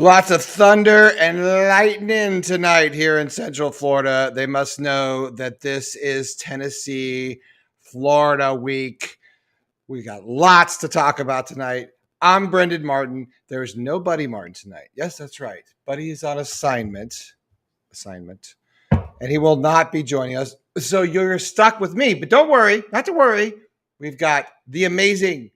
Lots of thunder and lightning tonight here in Central Florida. They must know that this is Tennessee, Florida week. We got lots to talk about tonight. I'm Brendan Martin. There's no Buddy Martin tonight. Yes, that's right. Buddy is on assignment, and he will not be joining us. So you're stuck with me, but don't worry, not to worry. We've got the amazing,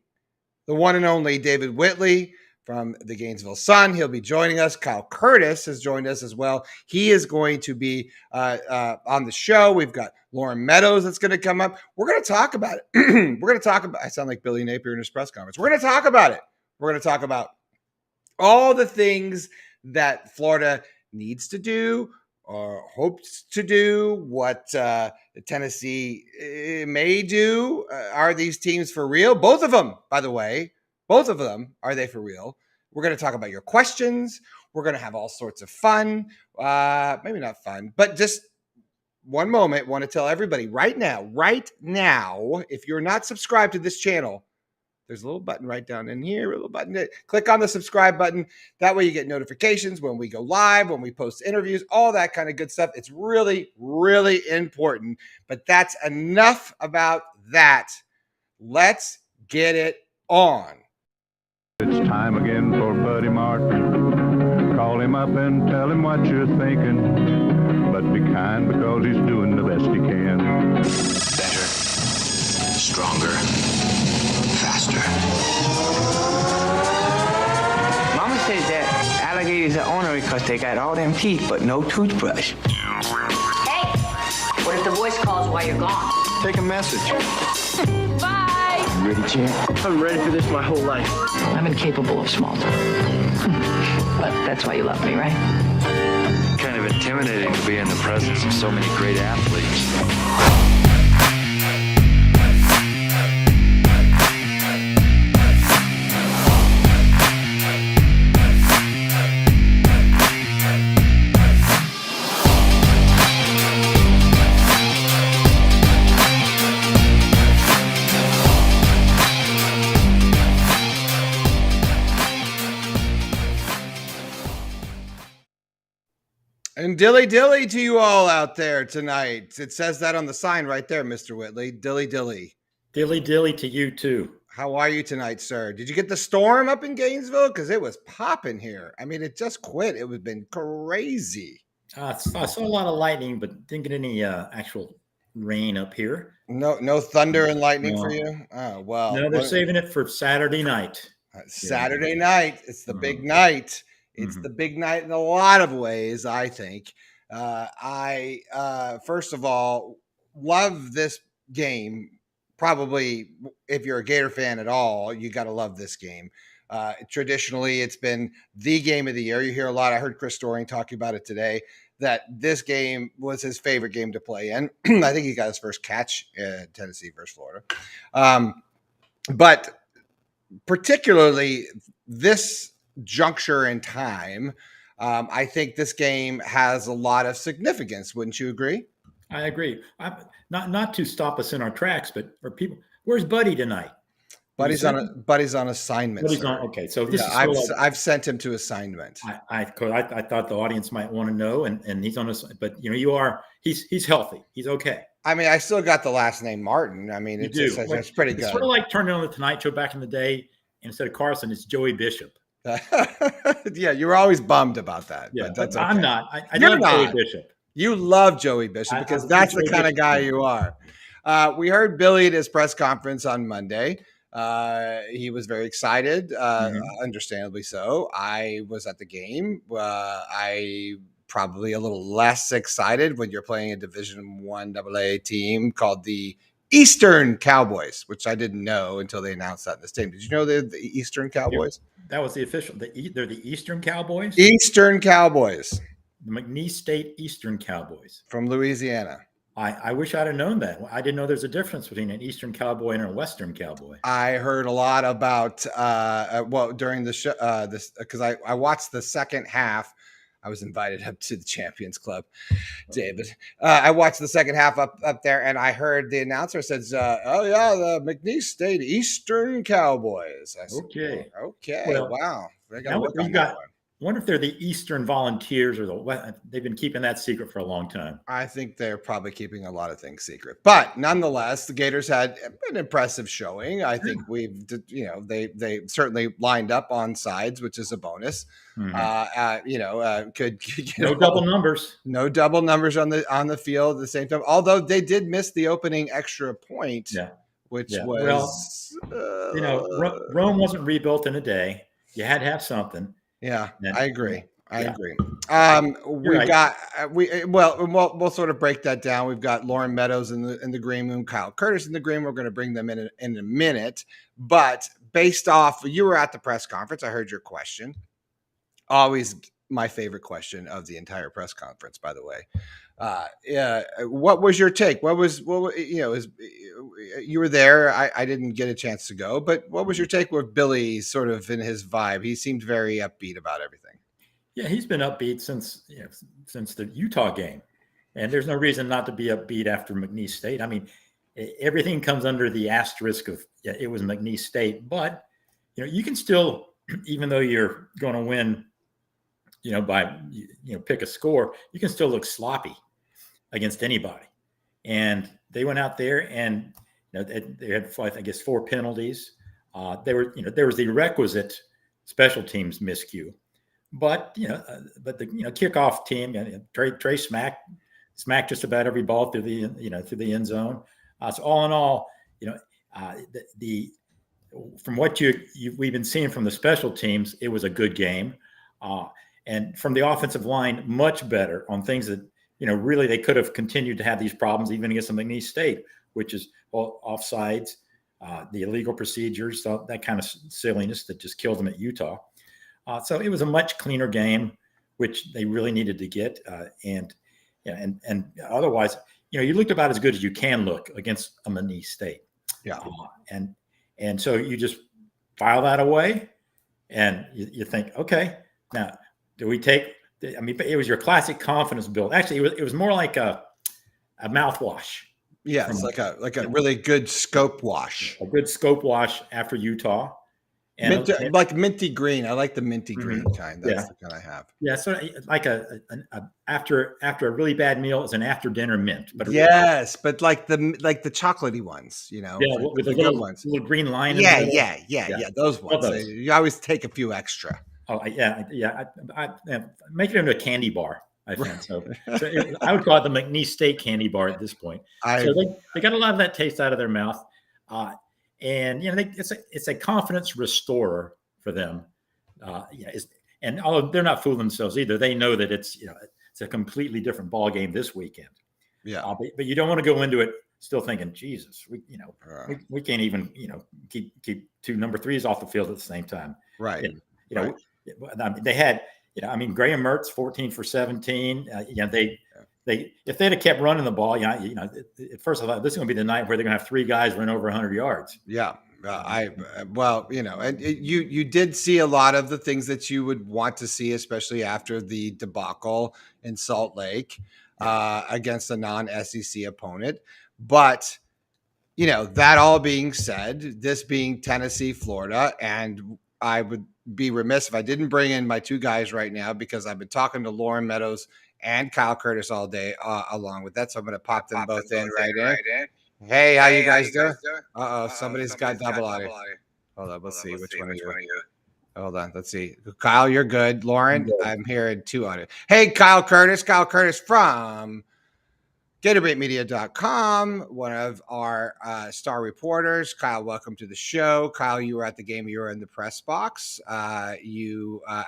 the one and only David Whitley from the Gainesville Sun. He'll be joining us. Kyle Curtis has joined us as well. He is going to be on the show. We've got Lauren Meadows that's going to come up. We're going to talk about it. We're going to talk about, I sound like Billy Napier in his press conference. We're going to talk about it. We're going to talk about all the things that Florida needs to do or hopes to do, what Tennessee may do. Are these teams for real? Both of them, by the way. Both of them, are they for real? We're going to talk about your questions. We're going to have all sorts of fun. Maybe not fun, but just one moment. Want to tell everybody right now, if you're not subscribed to this channel, there's a little button right down in here, a little button. Click on the subscribe button. That way you get notifications when we go live, when we post interviews, all that kind of good stuff. It's really, really important. But that's enough about that. Let's get it on. It's time again for Buddy Martin. Call him up and tell him what you're thinking. But be kind because he's doing the best he can. Better, stronger, faster. Mama says that alligators are ornery because they got all them teeth but no toothbrush. Hey, what if the voice calls while you're gone? Take a message. Bye. Ready, champ? I'm ready for this my whole life. I'm incapable of small talk. But that's why you love me, right? Kind of intimidating to be in the presence of so many great athletes. And dilly dilly to you all out there tonight. It says that on the sign right there, Mr. Whitley. Dilly dilly. Dilly dilly to you too. How are you tonight, sir? Did you get the storm up in Gainesville? Because it was popping here. I mean, it just quit. It was been crazy. I saw a lot of lightning, but didn't get any actual rain up here. No thunder and lightning for you? Oh, well. No, they're saving it for Saturday night. Saturday night. It's the big night. It's the big night in a lot of ways, I think. I first of all, love this game. Probably, if you're a Gator fan at all, you got to love this game. Traditionally, it's been the game of the year. You hear a lot. I heard Chris Storing talking about it today, that this game was his favorite game to play in. I think he got his first catch in Tennessee versus Florida. But particularly this juncture in time, I think this game has a lot of significance. Wouldn't you agree? I agree. Not to stop us in our tracks, but for people, where's Buddy tonight? Buddy's on assignment. Okay, so this is I've sent him to assignment. I thought the audience might want to know, and he's on us. But he's healthy. He's okay. I mean, I still got the last name Martin. I mean, it's pretty good. It's sort of like turning on the Tonight Show back in the day. Instead of Carson, it's Joey Bishop. Yeah, you were always bummed about that. Yeah, but that's okay. I'm not. I love Joey Bishop. You love Joey Bishop because that's the kind of guy you are. We heard Billy at his press conference on Monday. He was very excited, understandably so. I was at the game. I probably a little less excited when you're playing a Division I AA team called the Eastern Cowboys, which I didn't know until they announced that in the stadium. Did you know they're the Eastern Cowboys? That was the official. They're the Eastern Cowboys? Eastern Cowboys. The McNeese State Eastern Cowboys. From Louisiana. I wish I'd have known that. I didn't know there's a difference between an Eastern Cowboy and a Western Cowboy. I heard a lot about, during the show, because I watched the second half. I was invited up to the Champions Club, David. I watched the second half up there, and I heard the announcer says, "Oh yeah, the McNeese State Eastern Cowboys." I said, okay. Okay. Well, wow. Now we've got wonder if they're the Eastern Volunteers or they've been keeping that secret for a long time. I think they're probably keeping a lot of things secret, but nonetheless, the Gators had an impressive showing. I think they certainly lined up on sides, which is a bonus. Could no double numbers, no double numbers on the field at the same time. Although they did miss the opening extra point, which was Rome wasn't rebuilt in a day. You had to have something. Yeah, I agree. I agree. We'll sort of break that down. We've got Lauren Meadows in the green room, Kyle Curtis in the green. We're going to bring them in a minute. But based off, you were at the press conference. I heard your question. Always my favorite question of the entire press conference, by the way. What was your take? You were there. I didn't get a chance to go, but what was your take with Billy sort of in his vibe? He seemed very upbeat about everything. Yeah, he's been upbeat since the Utah game, and there's no reason not to be upbeat after McNeese State. I mean, everything comes under the asterisk of it was McNeese State, but you can still, even though you're going to win, by pick a score, you can still look sloppy against anybody. And they went out there and they had, I guess, 4 penalties. There was the requisite special teams miscue, but the kickoff team, Trey smacked just about every ball through the end zone. So all in all, from what we've been seeing from the special teams, it was a good game. And from the offensive line, much better on things that, really they could have continued to have these problems even against the McNeese State, which is offsides, the illegal procedures, so that kind of silliness that just killed them at Utah. So it was a much cleaner game, which they really needed to get. And otherwise, you looked about as good as you can look against a McNeese State. Yeah. And so you just file that away and you think, okay, now do we take, it was your classic confidence build. Actually, it was more like a mouthwash. Yeah, it's like a really good scope wash. A good scope wash after Utah. And like minty green. I like the minty green kind. That's the kind I have. Yeah, so like after a really bad meal, it's an after dinner mint. But but like the chocolatey ones, Yeah, with the little green line. Yeah, those ones. Those. You always take a few extra. Oh yeah. I make it into a candy bar. I think so. I would call it the McNeese State candy bar at this point. So they got a lot of that taste out of their mouth, and it's a confidence restorer for them. And although they're not fooling themselves either, they know that it's a completely different ball game this weekend. Yeah, but you don't want to go into it still thinking, Jesus, we can't even keep 2 number 3s off the field at the same time. Right. Right. They had, Graham Mertz 14 for 17. They if they'd have kept running the ball, at first I thought this is going to be the night where they're going to have 3 guys run over 100 yards. Yeah. And you did see a lot of the things that you would want to see, especially after the debacle in Salt Lake against a non-SEC opponent. But, that all being said, this being Tennessee, Florida, and I would be remiss if I didn't bring in my 2 guys right now because I've been talking to Lauren Meadows and Kyle Curtis all day along with that. So I'm going to pop them both in right in. Hey, how you guys doing? Somebody's got double audio. Hold on, let's see which one are you. Hold on, let's see. Kyle, you're good. Lauren, I'm hearing 2 audio. Hey, Kyle Curtis from GatorbaitMedia.com, one of our star reporters. Kyle, welcome to the show. Kyle, you were at the game. You were in the press box. I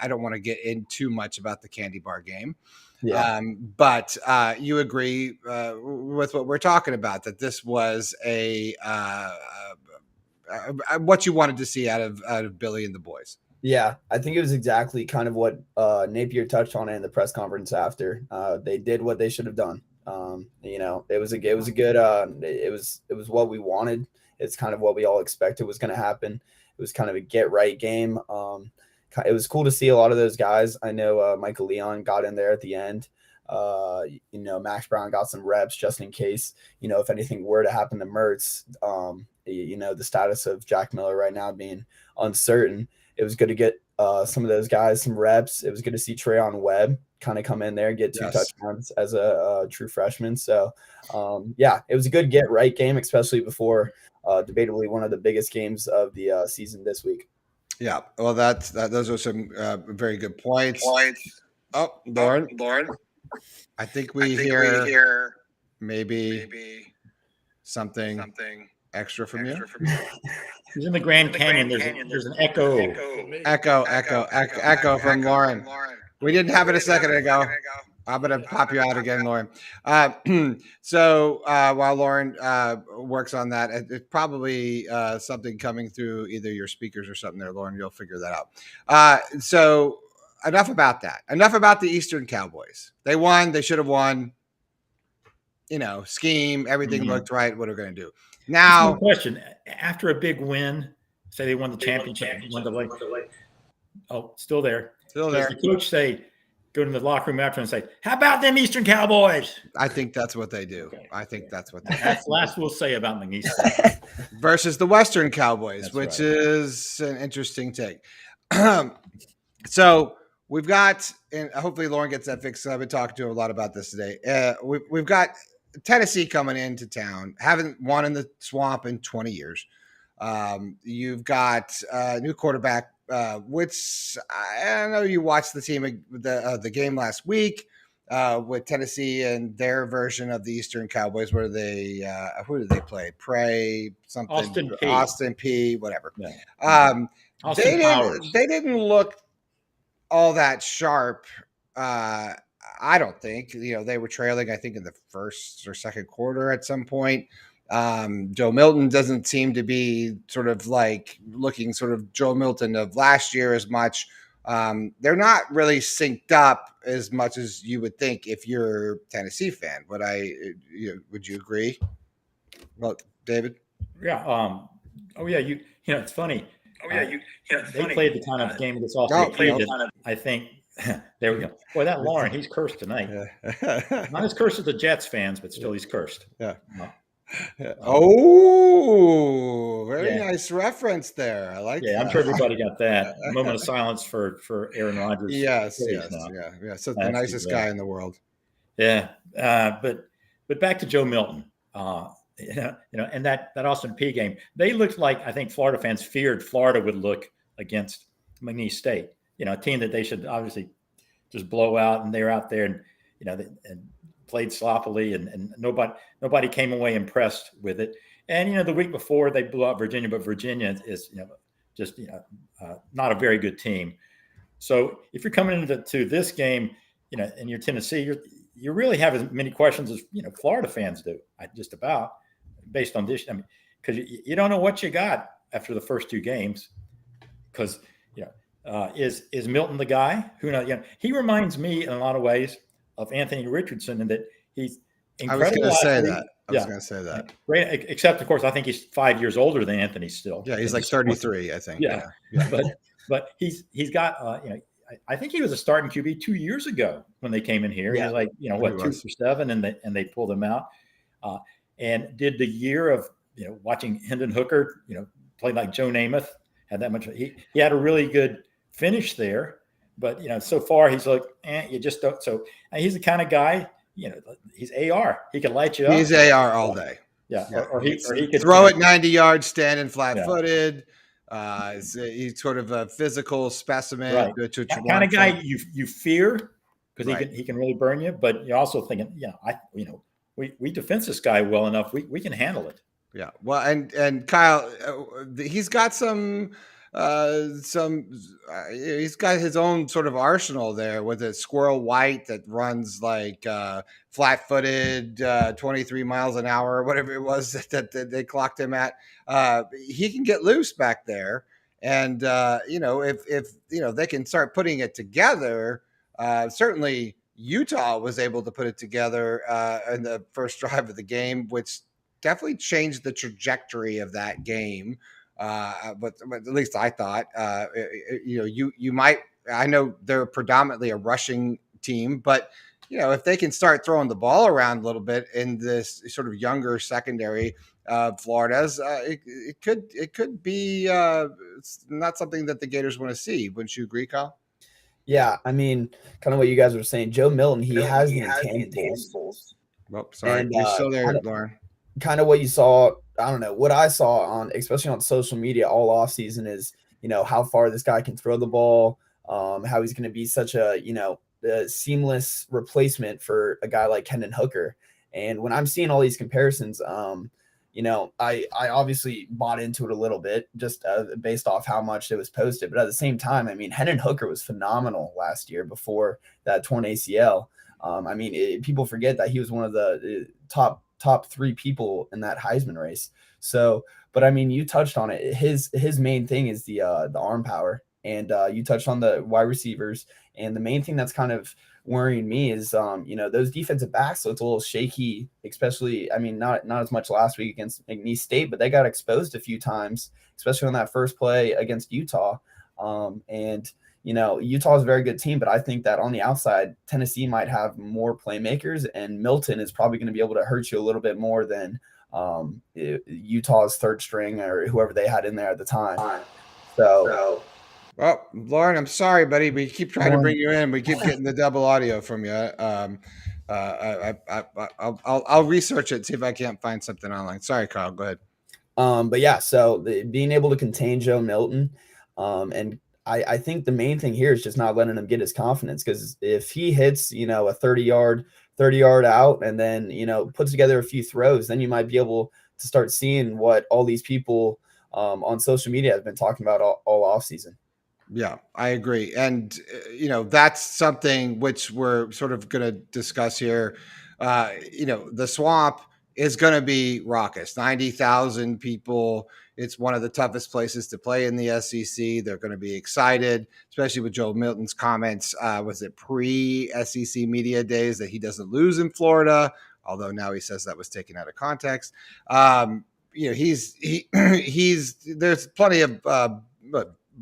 don't want to get in too much about the candy bar game. Yeah. But you agree with what we're talking about, that this was what you wanted to see out of Billy and the boys. Yeah, I think it was exactly kind of what Napier touched on in the press conference after. They did what they should have done. It was what we wanted. It's kind of what we all expected was going to happen. It was kind of a get right game. It was cool to see a lot of those guys. I know Michael Leon got in there at the end. Max Brown got some reps just in case, if anything were to happen to Mertz, the status of Jack Miller right now being uncertain. it was good to get some of those guys some reps. It was good to see Trayon Webb kind of come in there and get 2 touchdowns as a true freshman. So, yeah, it was a good get right game, especially before debatably one of the biggest games of the season this week. Yeah, well, those are some very good points. Oh, Lauren. I think we hear maybe something extra from you. He's in the Grand Canyon. There's an echo. Echo from Lauren. We didn't have it a second ago. I'm going to pop you out again, Lauren. So while Lauren works on that, it's probably something coming through either your speakers or something there, Lauren. You'll figure that out. So enough about that. Enough about the Eastern Cowboys. They won. They should have won. Scheme, everything looked right. What are we going to do? Now, question. After a big win, say they won the championship, still there. Still there. Does the coach go to the locker room after and say, how about them Eastern Cowboys? I think that's what they do. Okay. I think that's what they do. That's the last we'll say about McNeese versus the Western Cowboys, that's which right. is an interesting take. So we've got, and hopefully Lauren gets that fixed. I've been talking to her a lot about this today. We've got Tennessee coming into town, haven't won in the swamp in 20 years. You've got a new quarterback, which I know you watched the team, the game last week with Tennessee and their version of the Eastern Cowboys. Where they, who did they play? Prey something, Austin P, whatever. Yeah. They didn't look all that sharp. I don't think, they were trailing, I think, in the first or second quarter at some point. Joe Milton doesn't seem to be sort of like looking sort of Joe Milton of last year as much. They're not really synced up as much as you would think if you're a Tennessee fan. Would you agree? Well, David? Yeah. It's funny. They played the kind of game that's also I think. There we go. Boy, that Lauren, he's cursed tonight. Not as cursed as the Jets fans, but still he's cursed. Yeah. Very nice reference there. I like that. Yeah, I'm sure everybody got that. A moment of silence for Aaron Rodgers. Yes. Yeah. So the nicest guy in the world. Yeah. But back to Joe Milton. And that Austin P game, they looked like, I think Florida fans feared Florida would look against McNeese State. A team that they should obviously just blow out, and they were out there and and played sloppily, and nobody came away impressed with it. And the week before they blew out Virginia, but Virginia is just not a very good team. So if you're coming into this game, and you're Tennessee, you really have as many questions as Florida fans do. Just about based on this. I mean, because you don't know what you got after the first 2 games, because is Milton the guy? Who knows? He reminds me in a lot of ways of Anthony Richardson, in that he's incredible. I was going to say that. Great, except of course, I think he's 5 years older than Anthony still. Yeah, he's like 33, I think. Yeah. But he's got I think he was a starting QB 2 years ago when they came in here. Yeah. He was like 2 for 7, and they pulled him out, and did the year of watching Hendon Hooker play like Joe Namath. Had that much. He had a really good finish there, but so far he's like, you just don't. So he's the kind of guy, he's AR. He can light you up. He's AR all day. Yeah. Or he could throw it 90 yards, standing flat-footed. He's sort of a physical specimen. Right. That kind of guy you fear, because he can really burn you. But you're also thinking, we defense this guy well enough. We can handle it. Yeah. Well, and Kyle, he's got he's got his own sort of arsenal there with a Squirrel White that runs like flat-footed 23 miles an hour, whatever it was that they clocked him at. He can get loose back there, and if they can start putting it together, certainly Utah was able to put it together in the first drive of the game, which definitely changed the trajectory of that game. But at least I thought, you might. I know they're predominantly a rushing team, but if they can start throwing the ball around a little bit in this sort of younger secondary of Florida's, it could be it's not something that the Gators want to see. Wouldn't you agree, Kyle? Yeah, I mean, kind of what you guys were saying. Joe Milton, he has the intangibles. Well, sorry, And you're still there, Lauren. kind of what you saw, I don't know, what I saw on, especially on social media all off season is, how far this guy can throw the ball, how he's going to be such a, a seamless replacement for a guy like Hendon Hooker. And when I'm seeing all these comparisons, I obviously bought into it a little bit just based off how much it was posted. But at the same time, I mean, Hendon Hooker was phenomenal last year before that torn ACL. People forget that he was one of the top 3 people in that Heisman race. So, but I mean, you touched on it. His main thing is the arm power, and you touched on the wide receivers. And the main thing that's kind of worrying me is, those defensive backs looked a little shaky, especially, I mean, not as much last week against McNeese State, but they got exposed a few times, especially on that first play against Utah. Utah is a very good team, but I think that on the outside, Tennessee might have more playmakers, and Milton is probably going to be able to hurt you a little bit more than Utah's third string or whoever they had in there at the time. So well, Lauren, I'm sorry, buddy. We keep trying to bring you in. We keep getting the double audio from you. I'll research it, see if I can't find something online. Sorry, Carl. Go ahead. But yeah, so being able to contain Joe Milton, and I think the main thing here is just not letting him get his confidence, because if he hits, a 30-yard out and then, puts together a few throws, then you might be able to start seeing what all these people on social media have been talking about all off season. Yeah, I agree. And, that's something which we're sort of going to discuss here. The Swamp is going to be raucous. 90,000 people. It's one of the toughest places to play in the SEC. They're going to be excited, especially with Joe Milton's comments. Was it pre-SEC media days that he doesn't lose in Florida? Although now he says that was taken out of context. There's plenty of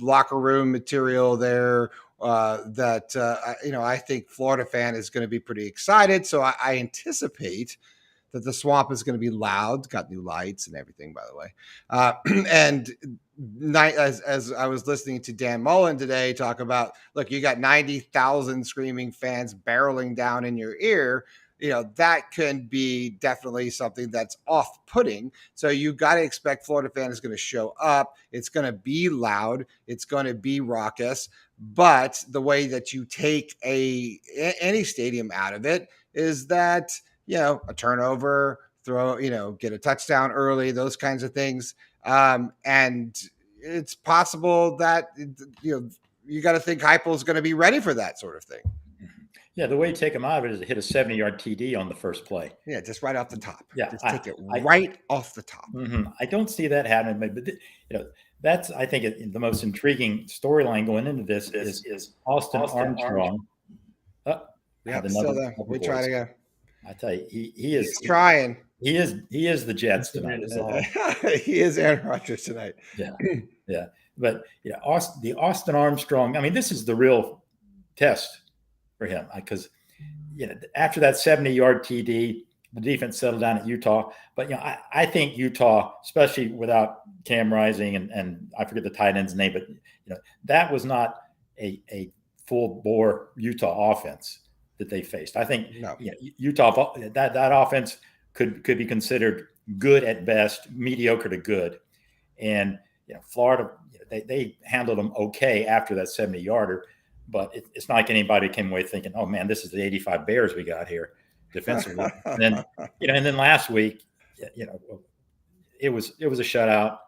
locker room material there that I think Florida fan is going to be pretty excited. So I anticipate that the Swamp is going to be loud. Got new lights and everything, by the way. As I was listening to Dan Mullen today talk about, look, you got 90,000 screaming fans barreling down in your ear. That can be definitely something that's off-putting. So you got to expect Florida fan is going to show up. It's going to be loud. It's going to be raucous. But the way that you take any stadium out of it is that, a turnover, get a touchdown early, those kinds of things. And it's possible that, you got to think Heupel is going to be ready for that sort of thing. Yeah, the way you take him out of it is to hit a 70-yard TD on the first play. Yeah, just right off the top. Yeah, just take it right off the top. Mm-hmm. I don't see that happening, but that's, I think, the most intriguing storyline going into this is Austin Armstrong. Still there. We try to go. I tell you, he is He's trying. He is the Jets tonight. He is Aaron Rodgers tonight. Yeah, yeah. But the Austin Armstrong. I mean, this is the real test for him, because after that 70-yard TD, the defense settled down at Utah. But I think Utah, especially without Cam Rising and I forget the tight end's name, but that was not a full bore Utah offense that they faced. I think Utah, that offense could be considered good at best, mediocre to good, and Florida, they handled them okay after that 70-yarder. But it's not like anybody came away thinking, "Oh man, this is the 85 Bears we got here defensively." And then, and then last week, it was a shutout,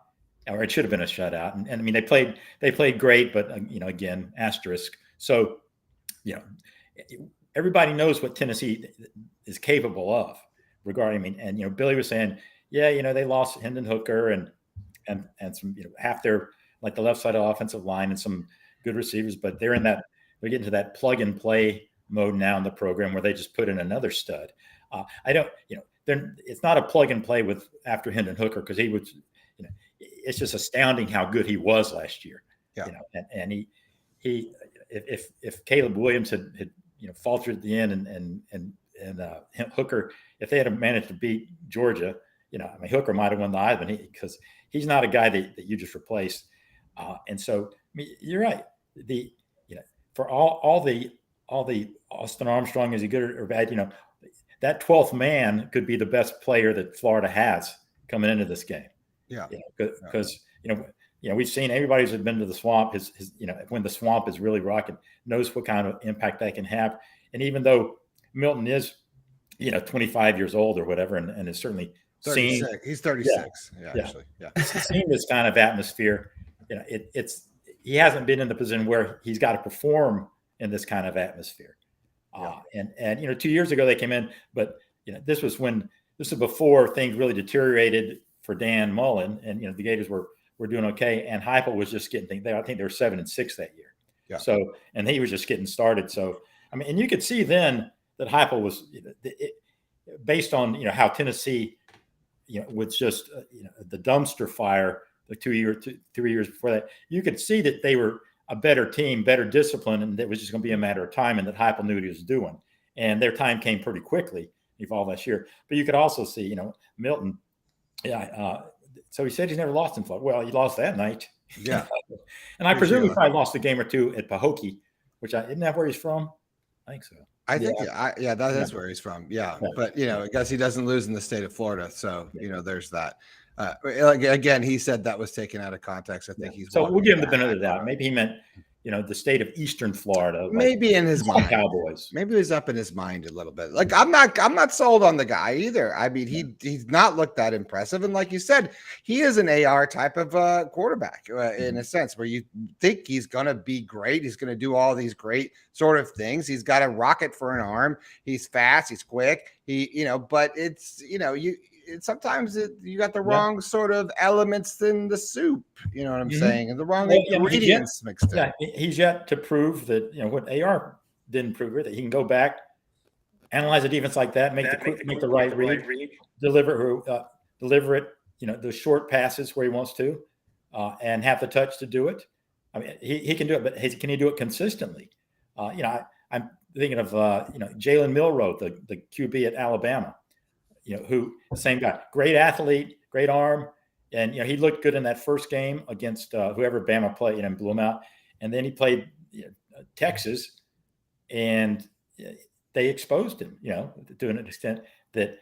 or it should have been a shutout. And I mean, they played great, but again, asterisk. So, everybody knows what Tennessee is capable of regarding. I mean, and Billy was saying, they lost Hendon Hooker and some half their, like, the left side of the offensive line and some good receivers, but they're getting to that plug and play mode now in the program where they just put in another stud. It's not a plug and play after Hendon Hooker, because he was, it's just astounding how good he was last year. Yeah. And he if Caleb Williams had faltered at the end, and Hooker, if they had managed to beat Georgia, Hooker might have won the Heisman because he's not a guy that you just replaced. And so you're right. For all the Austin Armstrong, is he good or bad? That 12th man could be the best player that Florida has coming into this game. Yeah, because we've seen everybody who's been to the Swamp when the Swamp is really rocking knows what kind of impact that can have. And even though Milton is 25 years old or whatever, and is certainly 36. He's 36. Actually, seeing this kind of atmosphere, he hasn't been in the position where he's got to perform in this kind of atmosphere. And 2 years ago they came in, but this was before things really deteriorated for Dan Mullen, and the Gators were doing okay, and Heupel was just getting things. I think they were 7-6 that year. Yeah. So, and he was just getting started. So, and you could see then that Heupel was based on how Tennessee, with just the dumpster fire the 3 years before that, you could see that they were a better team, better discipline, and it was just going to be a matter of time, and that Heupel knew what he was doing. And their time came pretty quickly, evolved last year. But you could also see, Milton. So he said he's never lost in Florida. Well, he lost that night. Yeah. And I presume he probably lost a game or two at Pahokee, isn't that where he's from? I think so. I think, that's where he's from. Yeah. But, I guess he doesn't lose in the state of Florida. So, there's that. Again, he said that was taken out of context. I think he's. So we'll give him the benefit of the doubt. Maybe he meant, the state of Eastern Florida. Maybe in his mind. Cowboys. Maybe it was up in his mind a little bit. Like I'm not sold on the guy either. I mean, he's not looked that impressive. And like you said, he is an AR type of quarterback in a sense where you think he's going to be great. He's going to do all these great sort of things. He's got a rocket for an arm. He's fast. He's quick. But it's, sometimes you got the wrong sort of elements in the soup. You know what I'm saying? And the wrong ingredients mixed in. Yeah, he's yet to prove that, what AR didn't prove it, that he can go back, analyze a defense like that, make the right read, deliver it, the short passes where he wants to, and have the touch to do it. I mean, he can do it, but can he do it consistently? I'm thinking of, Jalen Milroe, the QB at Alabama. Who same guy, great athlete, great arm. And, he looked good in that first game against whoever Bama played and blew him out. And then he played Texas, and they exposed him, to an extent that,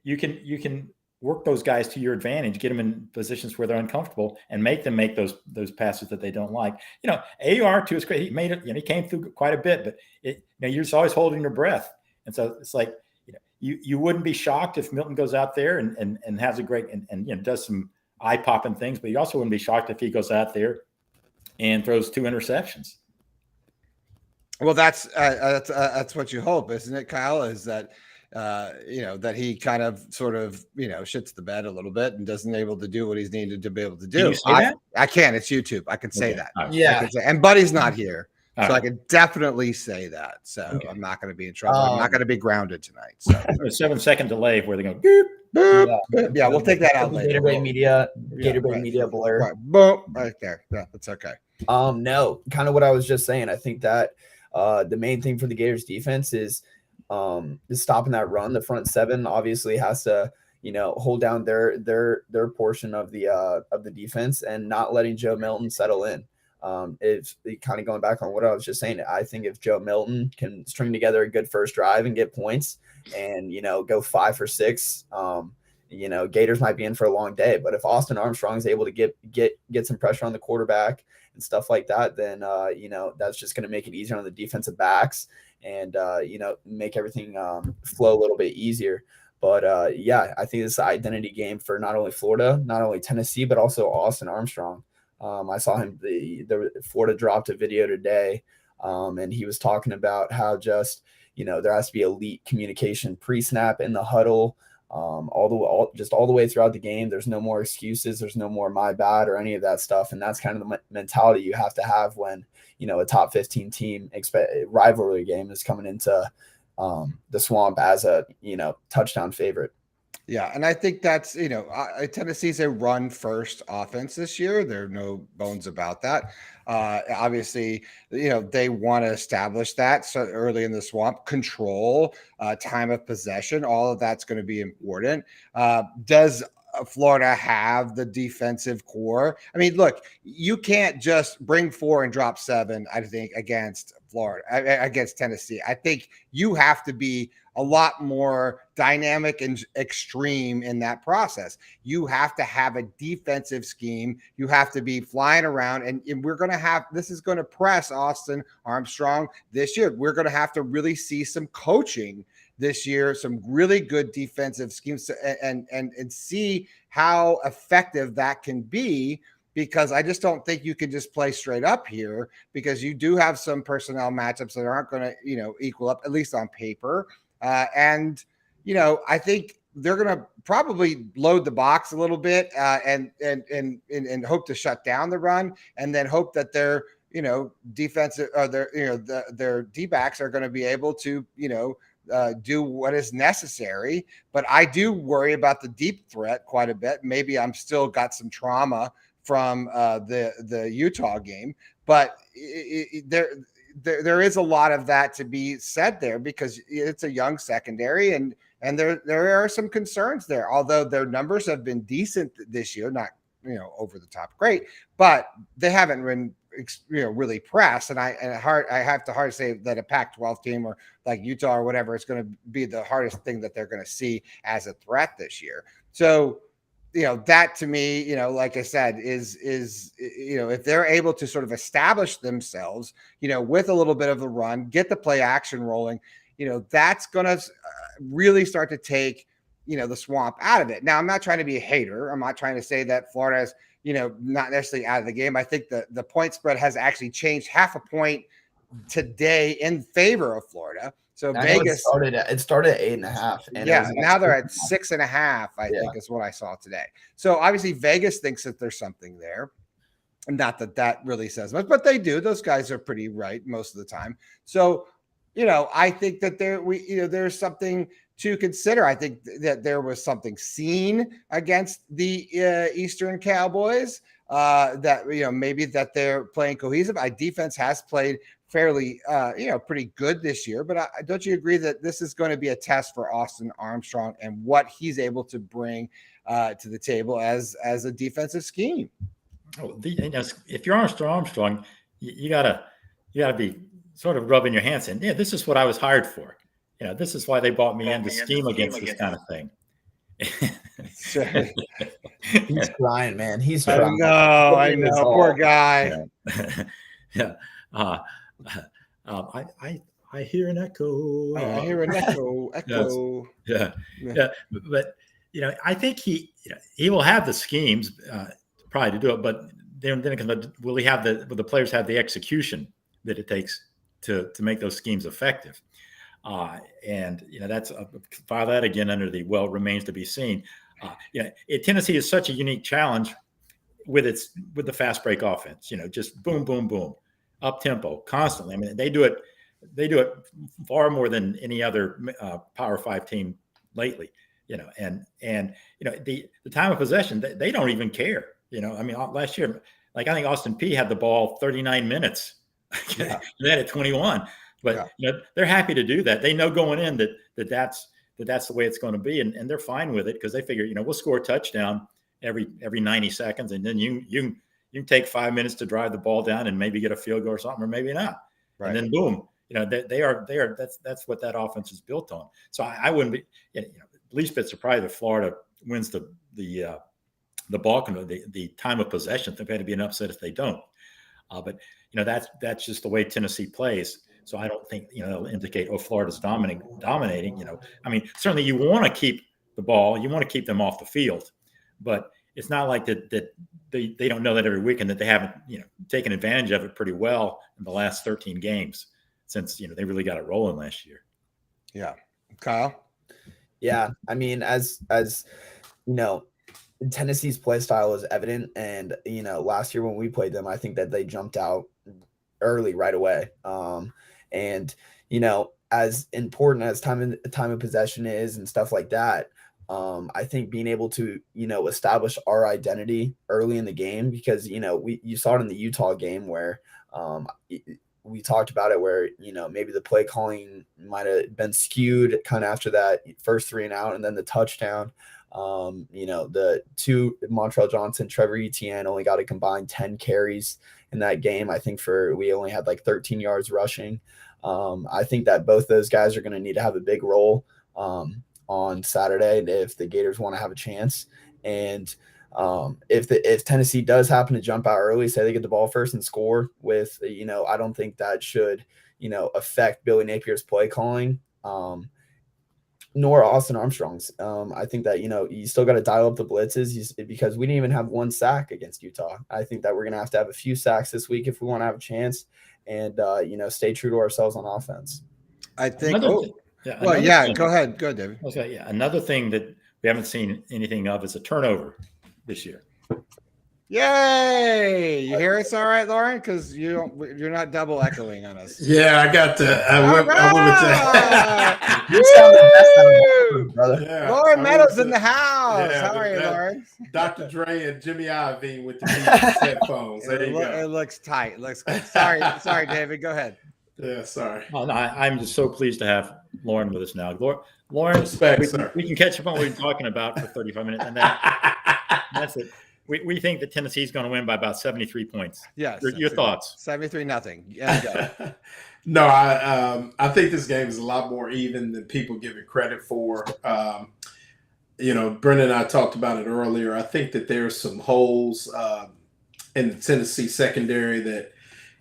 you can work those guys to your advantage, get them in positions where they're uncomfortable and make them make those passes that they don't like. AR to his credit, he made it, he came through quite a bit, but you're just always holding your breath. And so it's like, you wouldn't be shocked if Milton goes out there and has a great and does some eye-popping things, but you also wouldn't be shocked if he goes out there and throws 2 interceptions. Well, that's what you hope, isn't it, Kyle? Is that that he kind of sort of shits the bed a little bit and doesn't able to do what he's needed to be able to do. Can you say that? I can. It's YouTube. I can say that. Right. Yeah. And Buddy's not here. So I can definitely say that. So I'm not going to be in trouble. I'm not going to be grounded tonight. So a 7-second delay where they go boop, boop. Yeah, we'll take that out later. Gatorade media blur. Right. Boom, right there. Yeah, that's okay. No, kind of what I was just saying. I think that the main thing for the Gators defense is stopping that run. The front seven obviously has to hold down their portion of the defense and not letting Joe Milton settle in. It's kind of going back on what I was just saying. I think if Joe Milton can string together a good first drive and get points and, go 5 for 6, Gators might be in for a long day. But if Austin Armstrong is able to get some pressure on the quarterback and stuff like that, then, that's just going to make it easier on the defensive backs and, make everything flow a little bit easier. But, I think it's an identity game for not only Florida, not only Tennessee, but also Austin Armstrong. I saw him, the Florida dropped a video today, and he was talking about how just, there has to be elite communication pre-snap in the huddle, all the way throughout the game. There's no more excuses. There's no more my bad or any of that stuff. And that's kind of the mentality you have to have when, a top 15 team rivalry game is coming into the Swamp as a, touchdown favorite. Yeah, and I think that's, Tennessee's a run first offense this year. There are no bones about that. Obviously, they want to establish that so early in the swamp, control, time of possession, all of that's going to be important. Does Florida have the defensive core? I mean, look, you can't just bring 4 and drop 7, I think, against against Tennessee. I think you have to be a lot more dynamic and extreme in that process. You have to have a defensive scheme. You have to be flying around, and we're going to have, this is going to press Austin Armstrong this year. We're going to have to really see some coaching this year, some really good defensive schemes, and see how effective that can be, because I just don't think you can just play straight up here, because you do have some personnel matchups that aren't going to, equal up, at least on paper. And I think they're going to probably load the box a little bit and hope to shut down the run, and then hope that their defensive or their D-backs are going to be able to do what is necessary. But I do worry about the deep threat quite a bit. Maybe I'm still got some trauma from the Utah game, but there is a lot of that to be said there, because it's a young secondary, and there are some concerns there. Although their numbers have been decent this year, not over the top great, but they haven't been really pressed. And I have to hard say that a Pac-12 team or like Utah or whatever is going to be the hardest thing that they're going to see as a threat this year. So that to me, like I said, is if they're able to sort of establish themselves, with a little bit of the run, get the play action rolling, that's going to really start to take, the swamp out of it. Now, I'm not trying to be a hater. I'm not trying to say that Florida is, not necessarily out of the game. I think the point spread has actually changed half a point today in favor of Florida. So Vegas started at 8.5. And now they're at 6.5, I think is what I saw today. So obviously Vegas thinks that there's something there. And not that really says much, but they do. Those guys are pretty right most of the time. So, I think that there's something to consider. I think that there was something seen against the Eastern Cowboys that, maybe that they're playing cohesive. Defense has played fairly, pretty good this year. But don't you agree that this is going to be a test for Austin Armstrong and what he's able to bring to the table as a defensive scheme? Oh, if you're Armstrong, you gotta be sort of rubbing your hands in. Yeah, this is what I was hired for. This is why they bought me in to scheme against this kind of thing. He's crying, man. He's crying. I know. Poor guy. Yeah. I hear an echo. I hear an echo. Yes. Yeah. But I think he will have the schemes probably to do it. But then will the players have the execution that it takes to make those schemes effective? And that's file that again under the remains to be seen. Tennessee is such a unique challenge with the fast break offense. Just boom, boom, boom, up tempo constantly. I mean, they do it far more than any other Power 5 team lately. And the time of possession, they don't even care. I mean, last year, I think Austin Peay had the ball 39 minutes. Yeah. Then at 21. But they're happy to do that. They know going in that's the way it's going to be, and they're fine with it because they figure we'll score a touchdown every 90 seconds, and then you can take 5 minutes to drive the ball down and maybe get a field goal or something, or maybe not. Right. And then boom, they are that's what that offense is built on. So I wouldn't be least bit surprised if Florida wins the ball the time of possession. They're going to be an upset if they don't. But that's just the way Tennessee plays. So I don't think it'll indicate Florida's dominating. I mean, certainly you want to keep the ball, you want to keep them off the field, but it's not like that they don't know that every week and that they haven't taken advantage of it pretty well in the last 13 games since they really got it rolling last year. Yeah, Kyle. Yeah, I mean, as Tennessee's play style is evident, and last year when we played them, I think that they jumped out early right away. And as important as time of possession is and stuff like that, I think being able to, establish our identity early in the game, because, you saw it in the Utah game where we talked about it where, maybe the play calling might have been skewed kind of after that first 3 and out and then the touchdown. The 2 Montrell Johnson, Trevor Etienne only got a combined 10 carries in that game. I think we only had like 13 yards rushing. I think that both those guys are going to need to have a big role on Saturday if the Gators want to have a chance. And if Tennessee does happen to jump out early, say they get the ball first and score with, I don't think that should, affect Billy Napier's play calling, nor Austin Armstrong's. I think that, you still got to dial up the blitzes because we didn't even have 1 sack against Utah. I think that we're going to have a few sacks this week if we want to have a chance and, stay true to ourselves on offense. I think. Go ahead, David. Okay, another thing that we haven't seen anything of is a turnover this year. Yay! You hear us all right, Lauren? Because you're not double echoing on us. Yeah, I got the. I went with that. You sound the best out of both, brother. Yeah, Lauren Meadows in the house. Yeah, How are you, Lauren? Dr. Dre and Jimmy Iovine with the Beats headphones. There you go. It looks tight. It looks good. Sorry, David. Go ahead. Yeah, sorry. Oh, no, I'm just so pleased to have Lauren with us now. Lauren, we can catch up on what we're talking about for 35 minutes, and that's it. We think that Tennessee is going to win by about 73 points. Yes. Your thoughts? 73-0. Yeah. No, I think this game is a lot more even than people give it credit for. Brendan and I talked about it earlier. I think that there's some holes in the Tennessee secondary that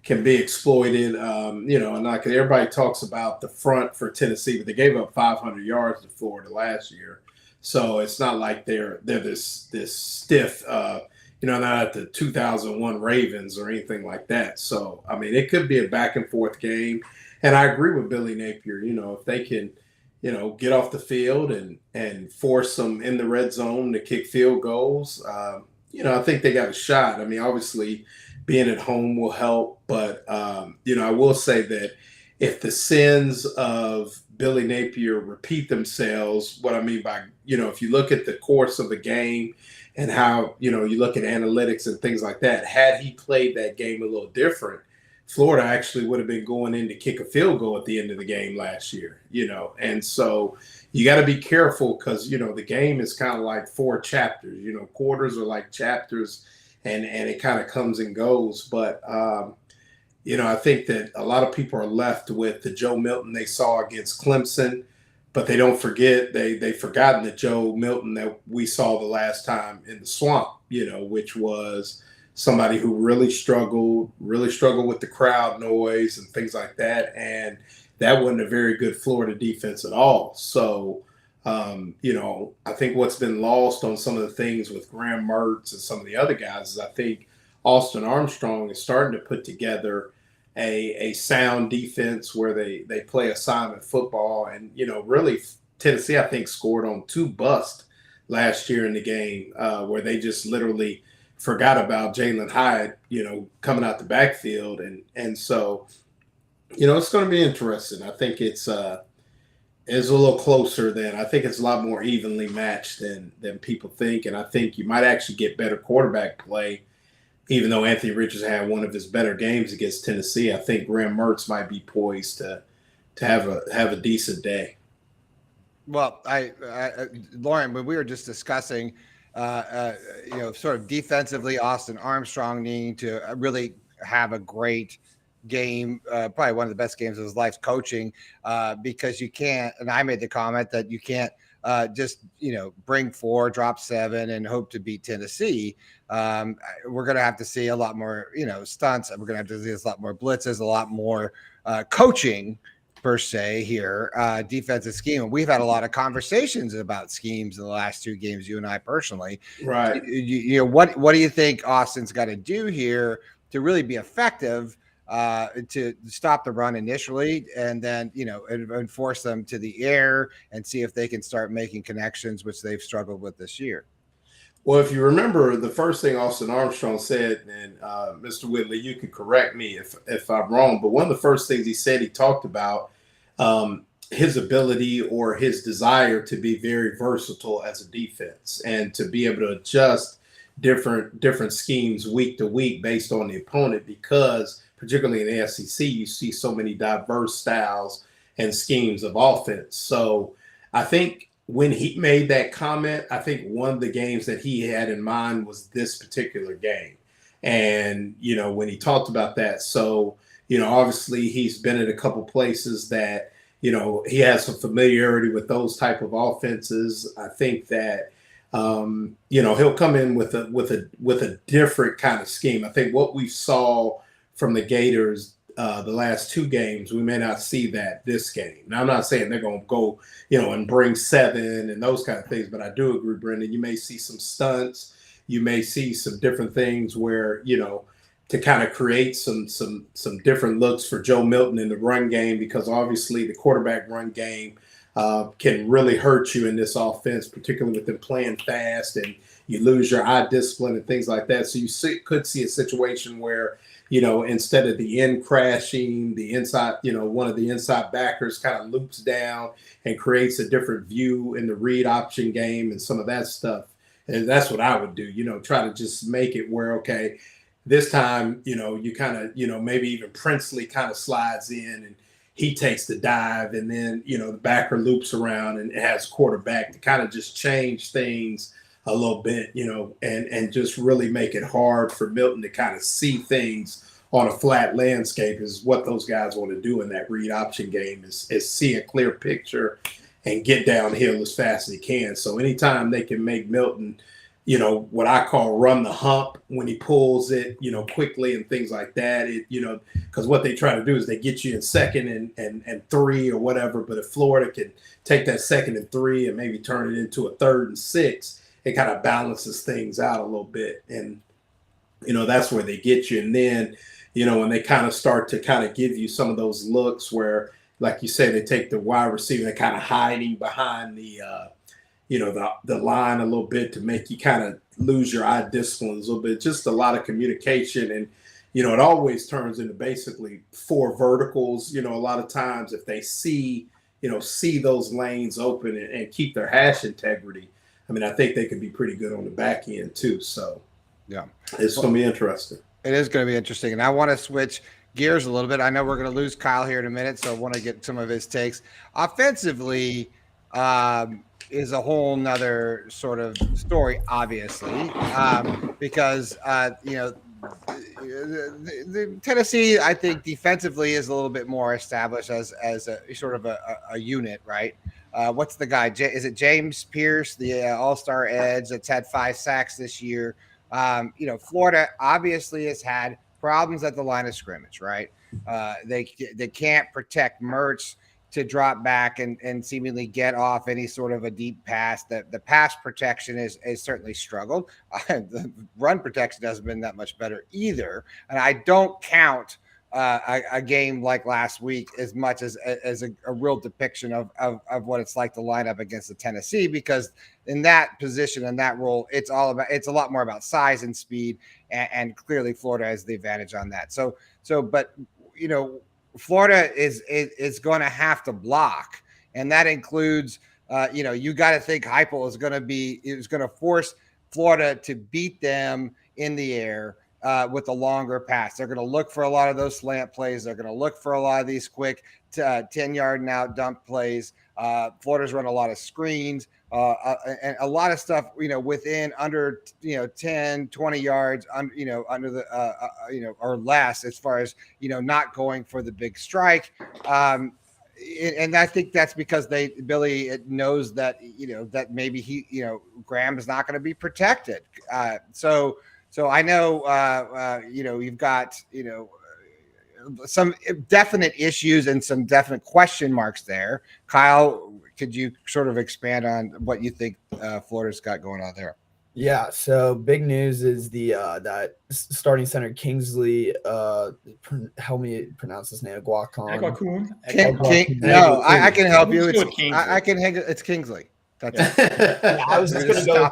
can be exploited. And like everybody talks about the front for Tennessee, but they gave up 500 yards to Florida last year. So it's not like they're this stiff, not at the 2001 Ravens or anything like that. So, I mean, it could be a back and forth game. And I agree with Billy Napier, if they can, get off the field and force them in the red zone to kick field goals, I think they got a shot. I mean, obviously being at home will help, but, I will say that if the sins of Billy Napier repeat themselves, what I mean by, if you look at the course of the game and how, you look at analytics and things like that, had he played that game a little different, Florida actually would have been going in to kick a field goal at the end of the game last year, and so you got to be careful because, the game is kind of like 4 chapters, quarters are like chapters and it kind of comes and goes. But, I think that a lot of people are left with the Joe Milton they saw against Clemson, but they don't forget, they've forgotten the Joe Milton that we saw the last time in the swamp, which was somebody who really struggled with the crowd noise and things like that. And that wasn't a very good Florida defense at all. So, I think what's been lost on some of the things with Graham Mertz and some of the other guys is I think Austin Armstrong is starting to put together a sound defense where they play assignment football. And, really Tennessee, I think, scored on 2 busts last year in the game where they just literally forgot about Jalen Hyde, coming out the backfield. And so, it's going to be interesting. I think it's a little closer I think it's a lot more evenly matched than people think. And I think you might actually get better quarterback play. Even though Anthony Richardson had one of his better games against Tennessee, I think Graham Mertz might be poised to have a decent day. Well, Lauren, when we were just discussing, sort of defensively, Austin Armstrong needing to really have a great game, probably one of the best games of his life coaching, because you can't, and I made the comment that you can't just, bring 4, drop 7 and hope to beat Tennessee. We're going to have to see a lot more, stunts. We're going to have to see a lot more blitzes, a lot more coaching per se here, defensive scheme. And we've had a lot of conversations about schemes in the last 2 games, you and I personally. Right. What do you think Austin's got to do here to really be effective to stop the run initially and then, and force them to the air and see if they can start making connections, which they've struggled with this year? Well, if you remember, the first thing Austin Armstrong said, and Mr. Whitley, you can correct me if I'm wrong, but one of the first things he said, he talked about his ability or his desire to be very versatile as a defense and to be able to adjust different schemes week to week based on the opponent, because particularly in the SEC, you see so many diverse styles and schemes of offense. So I think when he made that comment, I think one of the games that he had in mind was this particular game. And, when he talked about that, so, obviously he's been in a couple places that, he has some familiarity with those type of offenses. I think that, he'll come in with a different kind of scheme. I think what we saw from the Gators the last 2 games, we may not see that this game. Now, I'm not saying they're going to go, and bring 7 and those kind of things, but I do agree, Brendan, you may see some stunts. You may see some different things where, to kind of create some different looks for Joe Milton in the run game, because obviously the quarterback run game can really hurt you in this offense, particularly with them playing fast and you lose your eye discipline and things like that. So you could see a situation where, instead of the end crashing, the inside, one of the inside backers kind of loops down and creates a different view in the read option game and some of that stuff. And that's what I would do, try to just make it where, okay, this time, you kind of, maybe even Princely kind of slides in and he takes the dive, and then, the backer loops around and has quarterback to kind of just change things a little bit, and just really make it hard for Milton to kind of see things on a flat landscape. Is what those guys want to do in that read option game is see a clear picture and get downhill as fast as he can. So anytime they can make Milton, what I call run the hump when he pulls it, quickly and things like that, because what they try to do is they get you in 2nd and 3 or whatever. But if Florida can take that 2nd and 3 and maybe turn it into a 3rd and 6, it kind of balances things out a little bit. And, that's where they get you. And then, when they kind of start to kind of give you some of those looks where, like you say, they take the wide receiver, they're kind of hiding behind the line a little bit to make you kind of lose your eye discipline a little bit. Just a lot of communication. And, it always turns into basically 4 verticals. A lot of times if they see those lanes open and keep their hash integrity, I mean, I think they could be pretty good on the back end too. So, yeah, it's going to be interesting. It is going to be interesting. And I want to switch gears a little bit. I know we're going to lose Kyle here in a minute, so I want to get some of his takes. Offensively, is a whole nother sort of story, obviously, because the Tennessee, I think, defensively is a little bit more established as a sort of a unit, right? What's the guy? Is it James Pierce, the all-star edge that's had 5 sacks this year? Florida obviously has had problems at the line of scrimmage, right? They can't protect Mertz to drop back and seemingly get off any sort of a deep pass. The pass protection is certainly struggled. The run protection hasn't been that much better either. And I don't count a game like last week as much as a real depiction of what it's like to line up against the Tennessee, because in that position and that role, it's a lot more about size and speed, and clearly Florida has the advantage on that. But Florida is going to have to block, and that includes, you got to think Heupel is going to force Florida to beat them in the air with a longer pass. They're going to look for a lot of those slant plays. They're going to look for a lot of these quick 10-yard and out dump plays. Florida's run a lot of screens and a lot of stuff, within under, 10, 20 yards, under the, or less, as far as, not going for the big strike. And I think that's because Billy knows that, that maybe Graham is not going to be protected. So I know, you've got, some definite issues and some definite question marks there. Kyle, could you sort of expand on what you think Florida's got going on there? Yeah, so big news is that starting center Kingsley, help me pronounce his name, Guacon. No, I can help you. It's Kingsley. That's yeah, I was just gonna go.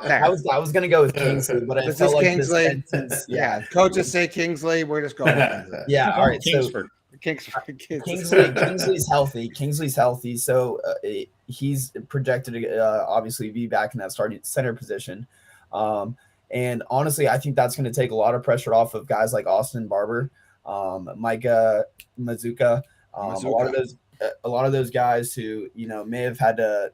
I was gonna go with Kingsley, but I felt like Kingsley. This sentence, yeah, coaches say Kingsley. We're just going with Kingsley. Yeah, all right. Kingsford. Kingsley's healthy. Kingsley's healthy, so he's projected to obviously be back in that starting center position. And honestly, I think that's going to take a lot of pressure off of guys like Austin Barber, Micah Mazuka, a lot of those guys who, may have had to,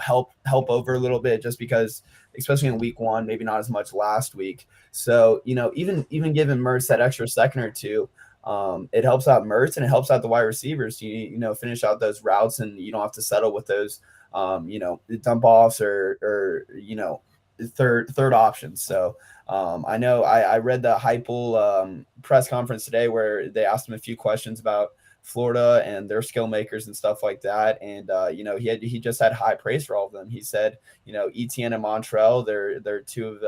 help over a little bit just because, especially in week one, maybe not as much last week. So, even giving Mertz that extra second or two, it helps out Mertz and it helps out the wide receivers. You finish out those routes and you don't have to settle with those, dump offs or third options. So I know I read the Heupel press conference today where they asked him a few questions about Florida and their skill makers and stuff like that. And, he just had high praise for all of them. He said, Etienne and Montrell, they're two of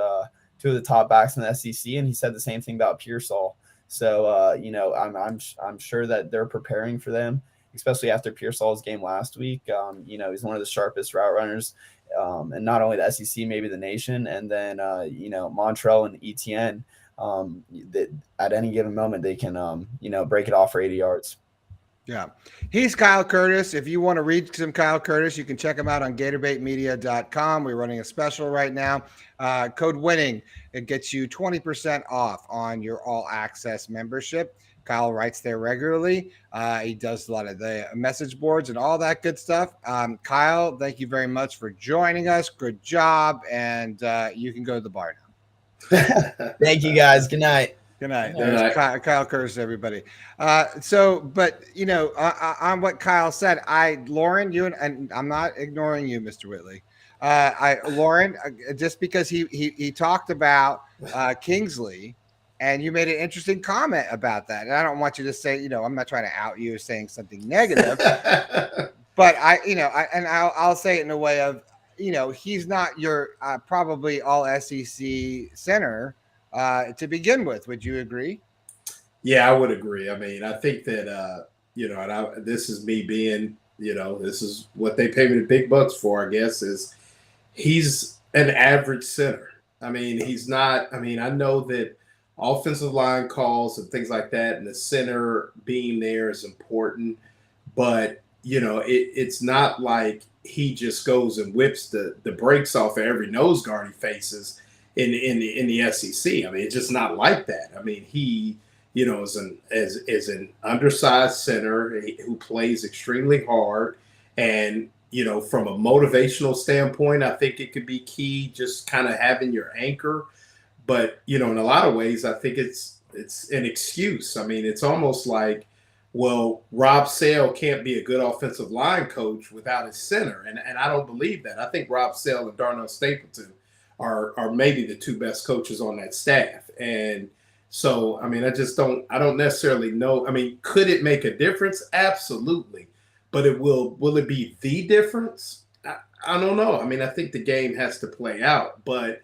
the top backs in the SEC. And he said the same thing about Pearsall. So, I'm sure that they're preparing for them, especially after Pearsall's game last week. He's one of the sharpest route runners, and not only the SEC, maybe the nation. And then, Montrell and Etienne, that at any given moment, they can, break it off for 80 yards. Yeah. He's Kyle Curtis. If you want to read some Kyle Curtis, you can check him out on GatorbaitMedia.com. We're running a special right now. Code WINNING. It gets you 20% off on your all access membership. Kyle writes there regularly. He does a lot of the message boards and all that good stuff. Kyle, thank you very much for joining us. Good job. And you can go to the bar now. Thank you, guys. Good night. Good night. There's Kyle Curtis, everybody. On what Kyle said, Lauren, you and I'm not ignoring you, Mr. Whitley. Lauren, just because he talked about Kingsley, and you made an interesting comment about that. And I don't want you to say, I'm not trying to out you as saying something negative, but I'll say it in a way of, he's not your probably all SEC center. To begin with, would you agree? Yeah, I would agree. I mean, I think that, this is me being, this is what they pay me the big bucks for, I guess, is he's an average center. I mean, he's not, I know that offensive line calls and things like that, and the center being there is important, but, it's not like he just goes and whips the brakes off of every nose guard he faces in the SEC. I mean, it's just not like that. I mean, he, is an undersized center who plays extremely hard. And, from a motivational standpoint, I think it could be key just kind of having your anchor. But, in a lot of ways, I think it's an excuse. I mean, it's almost like, well, Rob Sale can't be a good offensive line coach without his center. And I don't believe that. I think Rob Sale and Darnell Stapleton are maybe the two best coaches on that staff. And so, I don't necessarily know. I mean, could it make a difference? Absolutely. But will it be the difference? I don't know. I mean, I think the game has to play out, but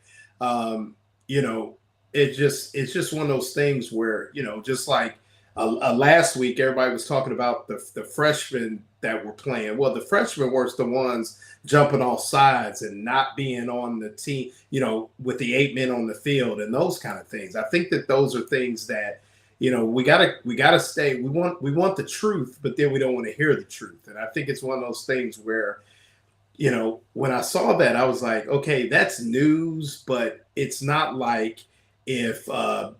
it's just one of those things where, just like last week, everybody was talking about the freshmen that were playing. Well, the freshmen were the ones jumping off sides and not being on the team, with the 8 men on the field and those kind of things. I think that those are things that, we gotta stay. We want the truth, but then we don't want to hear the truth. And I think it's one of those things where, when I saw that, I was like, okay, that's news, but it's not like if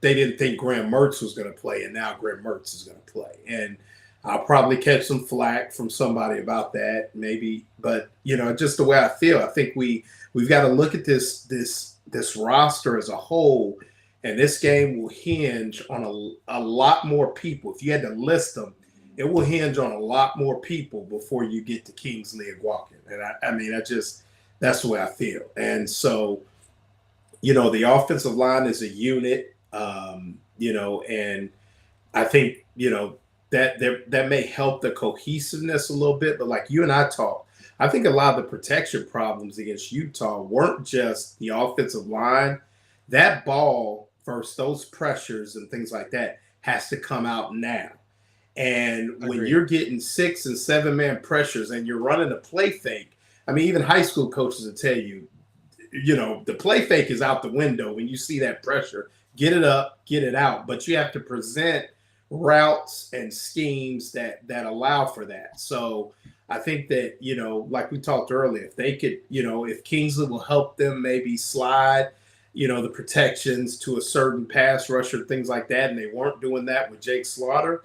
they didn't think Graham Mertz was going to play, and now Graham Mertz is going to play. And I'll probably catch some flack from somebody about that, maybe. But, just the way I feel, I think we've got to look at this roster as a whole, and this game will hinge on a lot more people. If you had to list them, it will hinge on a lot more people before you get to Kingsley and Walken. And that's the way I feel. And so, the offensive line is a unit, and I think, that may help the cohesiveness a little bit. But like you and I talked, I think a lot of the protection problems against Utah weren't just the offensive line. That ball versus those pressures and things like that has to come out now. And when you're getting 6 and 7 man pressures and you're running a play fake, even high school coaches will tell you, the play fake is out the window when you see that pressure. Get it up, get it out. But you have to present routes and schemes that allow for that. So I think that, like we talked earlier, if they could, if Kingsley will help them maybe slide, the protections to a certain pass rusher, things like that, and they weren't doing that with Jake Slaughter,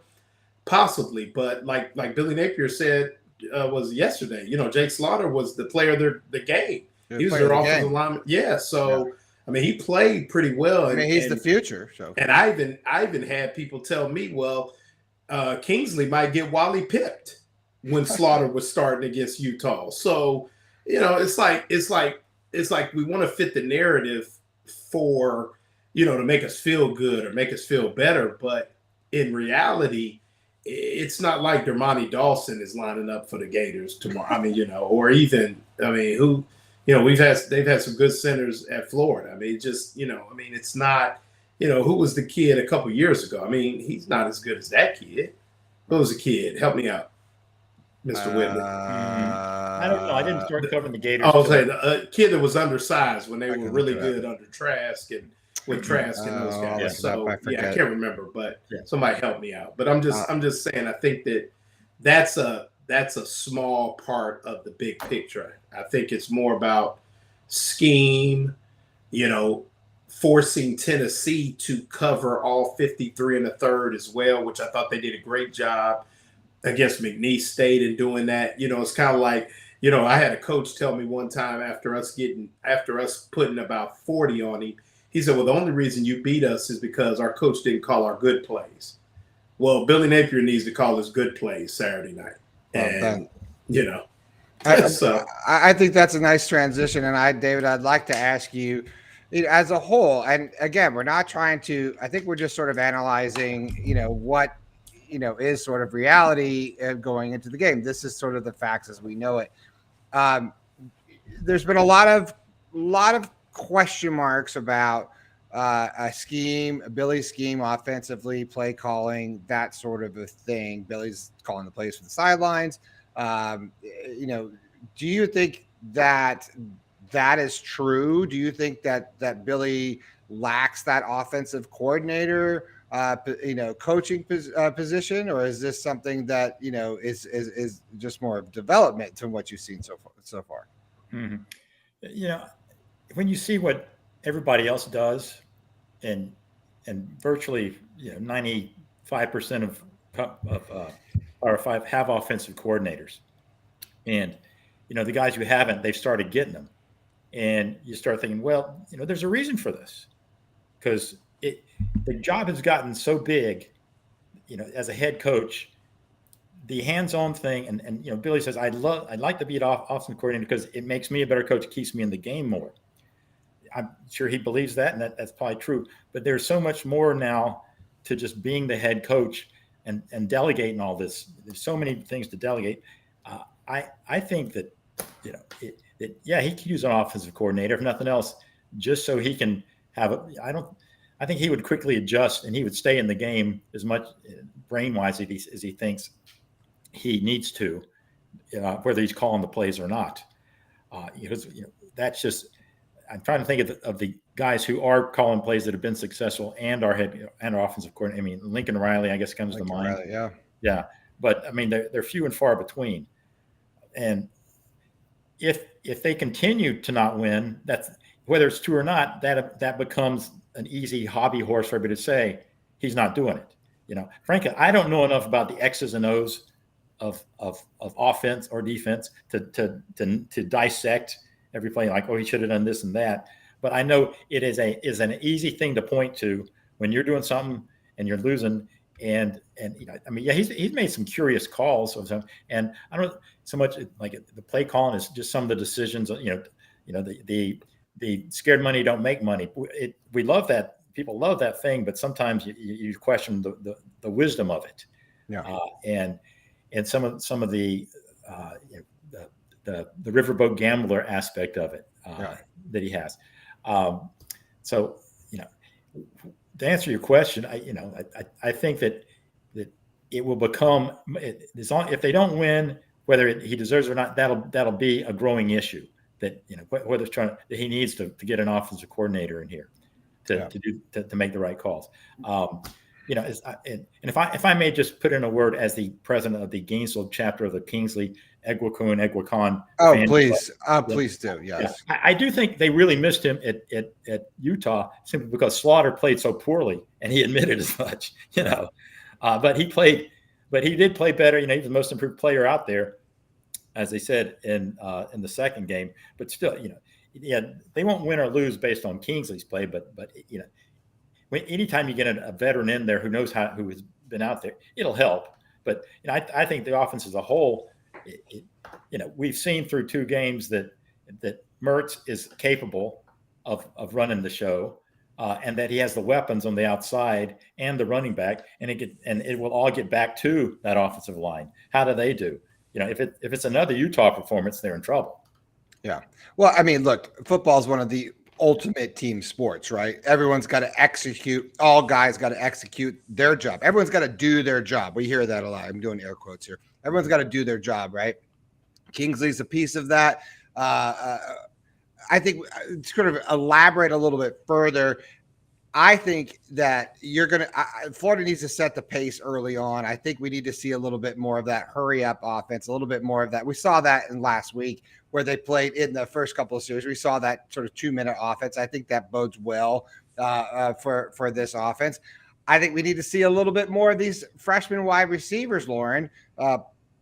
possibly. But like Billy Napier said was yesterday, Jake Slaughter was the player of the game. He was their offensive lineman. Yeah, so. Yeah. I mean, he played pretty well. I mean, he's the future. So, and I even had people tell me, well, Kingsley might get Wally pipped when Slaughter was starting against Utah. So, it's like we want to fit the narrative for, to make us feel good or make us feel better. But in reality, it's not like Dermontti Dawson is lining up for the Gators tomorrow. I mean, or even, who. They've had some good centers at Florida. I mean, it's not, who was the kid a couple years ago? I mean, he's not as good as that kid. Who was the kid? Help me out, Mr. Whitley. I don't know. I didn't start covering the Gators. I was saying the kid that was undersized when they were really good under Trask and with Trask and those guys. Yeah, so I can't remember, but somebody help me out. But I'm just saying, I think that's a small part of the big picture. I think it's more about scheme, forcing Tennessee to cover all 53 and a third as well, which I thought they did a great job against McNeese State in doing that. It's kind of like, I had a coach tell me one time after us putting about 40 on him, he said, well, the only reason you beat us is because our coach didn't call our good plays. Well, Billy Napier needs to call his good plays Saturday night. And, I think that's a nice transition. And David, I'd like to ask you, as a whole, and again, we're not trying to, I think we're just sort of analyzing, what, is sort of reality going into the game. This is sort of the facts as we know it. There's been a lot of question marks about Billy's scheme offensively, play calling, that sort of a thing. Billy's calling the plays for the sidelines. Do you think that is true? Do you think that Billy lacks that offensive coordinator, coaching position, or is this something that is just more of development to what you've seen so far? Mm-hmm. When you see what everybody else does, and virtually 95% of Power 5 have offensive coordinators, and the guys who haven't, they've started getting them, and you start thinking, well, there's a reason for this, because the job has gotten so big, as a head coach, the hands-on thing, and Billy says, I'd like to be an offensive coordinator because it makes me a better coach, it keeps me in the game more. I'm sure he believes that, and that's probably true. But there's so much more now to just being the head coach and delegating all this. There's so many things to delegate. I think that he could use an offensive coordinator, if nothing else, just so he can have I think he would quickly adjust, and he would stay in the game as much brain-wise as he thinks he needs to, whether he's calling the plays or not. Because that's just. I'm trying to think of the guys who are calling plays that have been successful and our offensive coordinator. I mean, Lincoln Riley, I guess, comes to mind. Riley, yeah. But I mean, they're few and far between. And if they continue to not win, that's whether it's true or not, that becomes an easy hobby horse for everybody to say he's not doing it. Frankly, I don't know enough about the X's and O's of offense or defense to dissect every play, like, oh, he should have done this and that. But I know it is an easy thing to point to when you're doing something and you're losing. And he's made some curious calls. And I don't so much like the play calling is just some of the decisions. The scared money don't make money. We love that. People love that thing, but sometimes you question the wisdom of it. Yeah. And some of the riverboat gambler aspect of it that he has. So, to answer your question, I think that it will become, if they don't win, whether he deserves it or not, that'll be a growing issue that, whether it's that he needs to get an offensive coordinator in here to make the right calls. you know, and if I may just put in a word as the president of the Gainesville chapter of the Kingsley Egwacon. Oh, please. Please do. Yes. Yeah. I do think they really missed him at Utah simply because Slaughter played so poorly, and he admitted as much, you know, but he did play better. You know, he's the most improved player out there, as they said in the second game, but still, you know, yeah, they won't win or lose based on Kingsley's play, but you know, anytime you get a veteran in there who has been out there, it'll help. But you know, I think the offense as a whole, you know, we've seen through 2 games that Mertz is capable of running the show, and that he has the weapons on the outside and the running back, and it will all get back to that offensive line. How do they do? You know, if it's another Utah performance, they're in trouble. Yeah. Well, I mean, look, football is one of the ultimate team sports, right? Everyone's got to execute. All guys got to execute their job. Everyone's got to do their job. We hear that a lot. I'm doing air quotes here. Everyone's got to do their job, right? Kingsley's a piece of that. I think to sort of elaborate a little bit further, I think that Florida needs to set the pace early on. I think we need to see a little bit more of that hurry up offense, a little bit more of that. We saw that in last week where they played in the first couple of series. We saw that sort of 2-minute offense. I think that bodes well for this offense. I think we need to see a little bit more of these freshman wide receivers, Lauren,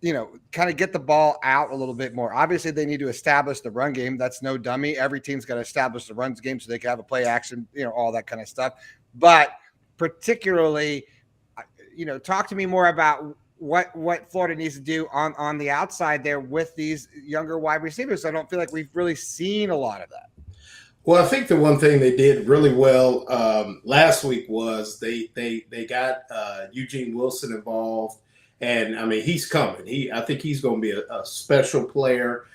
you know, kind of get the ball out a little bit more. Obviously, they need to establish the run game. That's no dummy. Every team's got to establish the runs game so they can have a play action, you know, all that kind of stuff. But particularly, you know, talk to me more about what Florida needs to do on the outside there with these younger wide receivers. I don't feel like we've really seen a lot of that. Well, I think the one thing they did really well last week was they got Eugene Wilson involved. And I mean, he's coming. I think he's going to be a special player,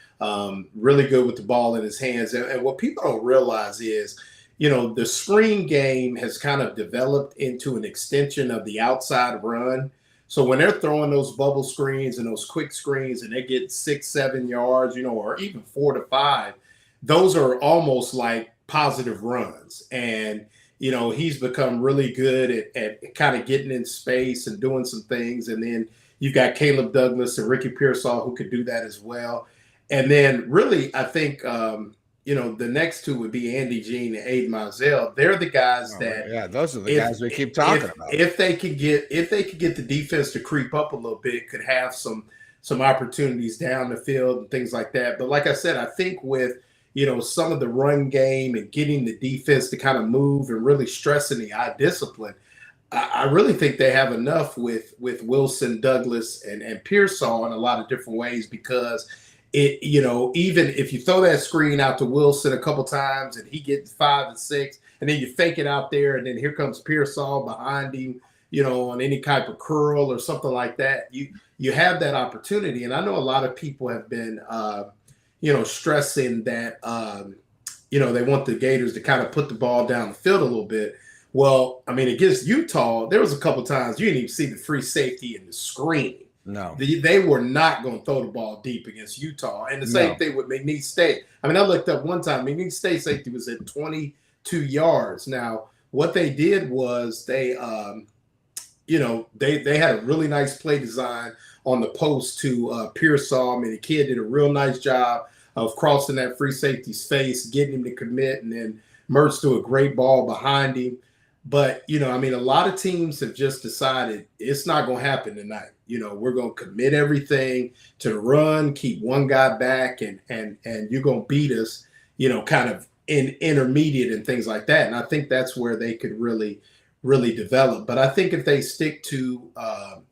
really good with the ball in his hands. And what people don't realize is, you know, the screen game has kind of developed into an extension of the outside run. So when they're throwing those bubble screens and those quick screens and they get 6-7 yards, you know, or even 4 to 5, those are almost like positive runs. And you know, he's become really good at kind of getting in space and doing some things. And then you've got Caleb Douglas and Ricky Pearsall who could do that as well. And then really, I think, you know, the next 2 would be Andy Jean and Aiden Mizell. They're the guys those are the guys we keep talking about. If they could get the defense to creep up a little bit, could have some opportunities down the field and things like that. But like I said, I think with, you know, some of the run game and getting the defense to kind of move and really stressing the eye discipline, I really think they have enough with Wilson, Douglas, and Pearsall in a lot of different ways, because it, you know, even if you throw that screen out to Wilson a couple times and he gets 5 and 6, and then you fake it out there, and then here comes Pearsall behind him, you know, on any type of curl or something like that, you have that opportunity. And I know a lot of people have been you know, stressing that, you know, they want the Gators to kind of put the ball down the field a little bit. Well, I mean, against Utah, there was a couple times you didn't even see the free safety and the screen. No. They were not going to throw the ball deep against Utah. And the same thing with McNeese State. I mean, I looked up one time, McNeese State safety was at 22 yards. Now, what they did was they, you know, they had a really nice play design on the post to Pearsall. I mean, the kid did a real nice job of crossing that free safety's face, getting him to commit, and then Mertz threw a great ball behind him. But, you know, I mean, a lot of teams have just decided it's not going to happen tonight. You know, we're going to commit everything to the run, keep one guy back, and you're going to beat us, you know, kind of in intermediate and things like that. And I think that's where they could really develop. But I think if they stick to,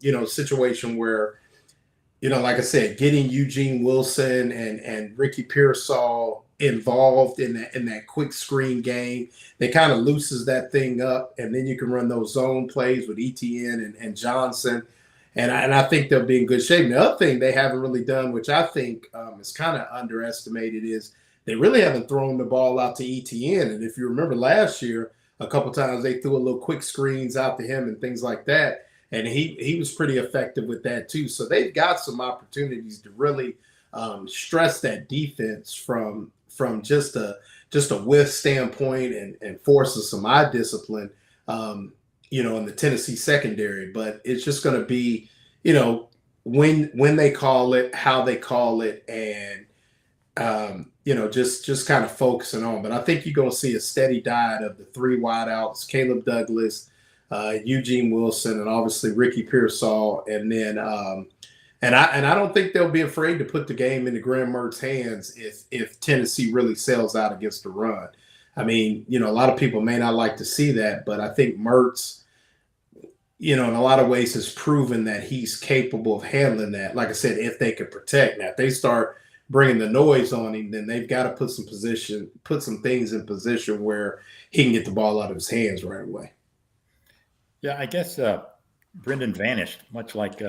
you know, a situation where, you know, like I said, getting Eugene Wilson and Ricky Pearsall involved in that quick screen game, they kind of loosens that thing up, and then you can run those zone plays with ETN and Johnson, and I think they'll be in good shape. And the other thing they haven't really done, which I think is kind of underestimated, is they really haven't thrown the ball out to ETN. And if you remember last year, a couple times they threw a little quick screens out to him and things like that. And he was pretty effective with that too. So they've got some opportunities to really stress that defense from just a width standpoint and forces some eye discipline. in the Tennessee secondary. But it's just going to be, when they call it, how they call it, and just kind of focusing on. But I think you're going to see a steady diet of the three wideouts: Caleb Douglas, Eugene Wilson, and obviously Ricky Pearsall. And then, and I don't think they'll be afraid to put the game into Graham Mertz's hands if Tennessee really sells out against the run. I mean, a lot of people may not like to see that, but I think Mertz, in a lot of ways has proven that he's capable of handling that. Like I said, if they can protect. Now, if they start bringing the noise on him, then they've got to put some things in position where he can get the ball out of his hands right away. Yeah, I guess Brendan vanished, much like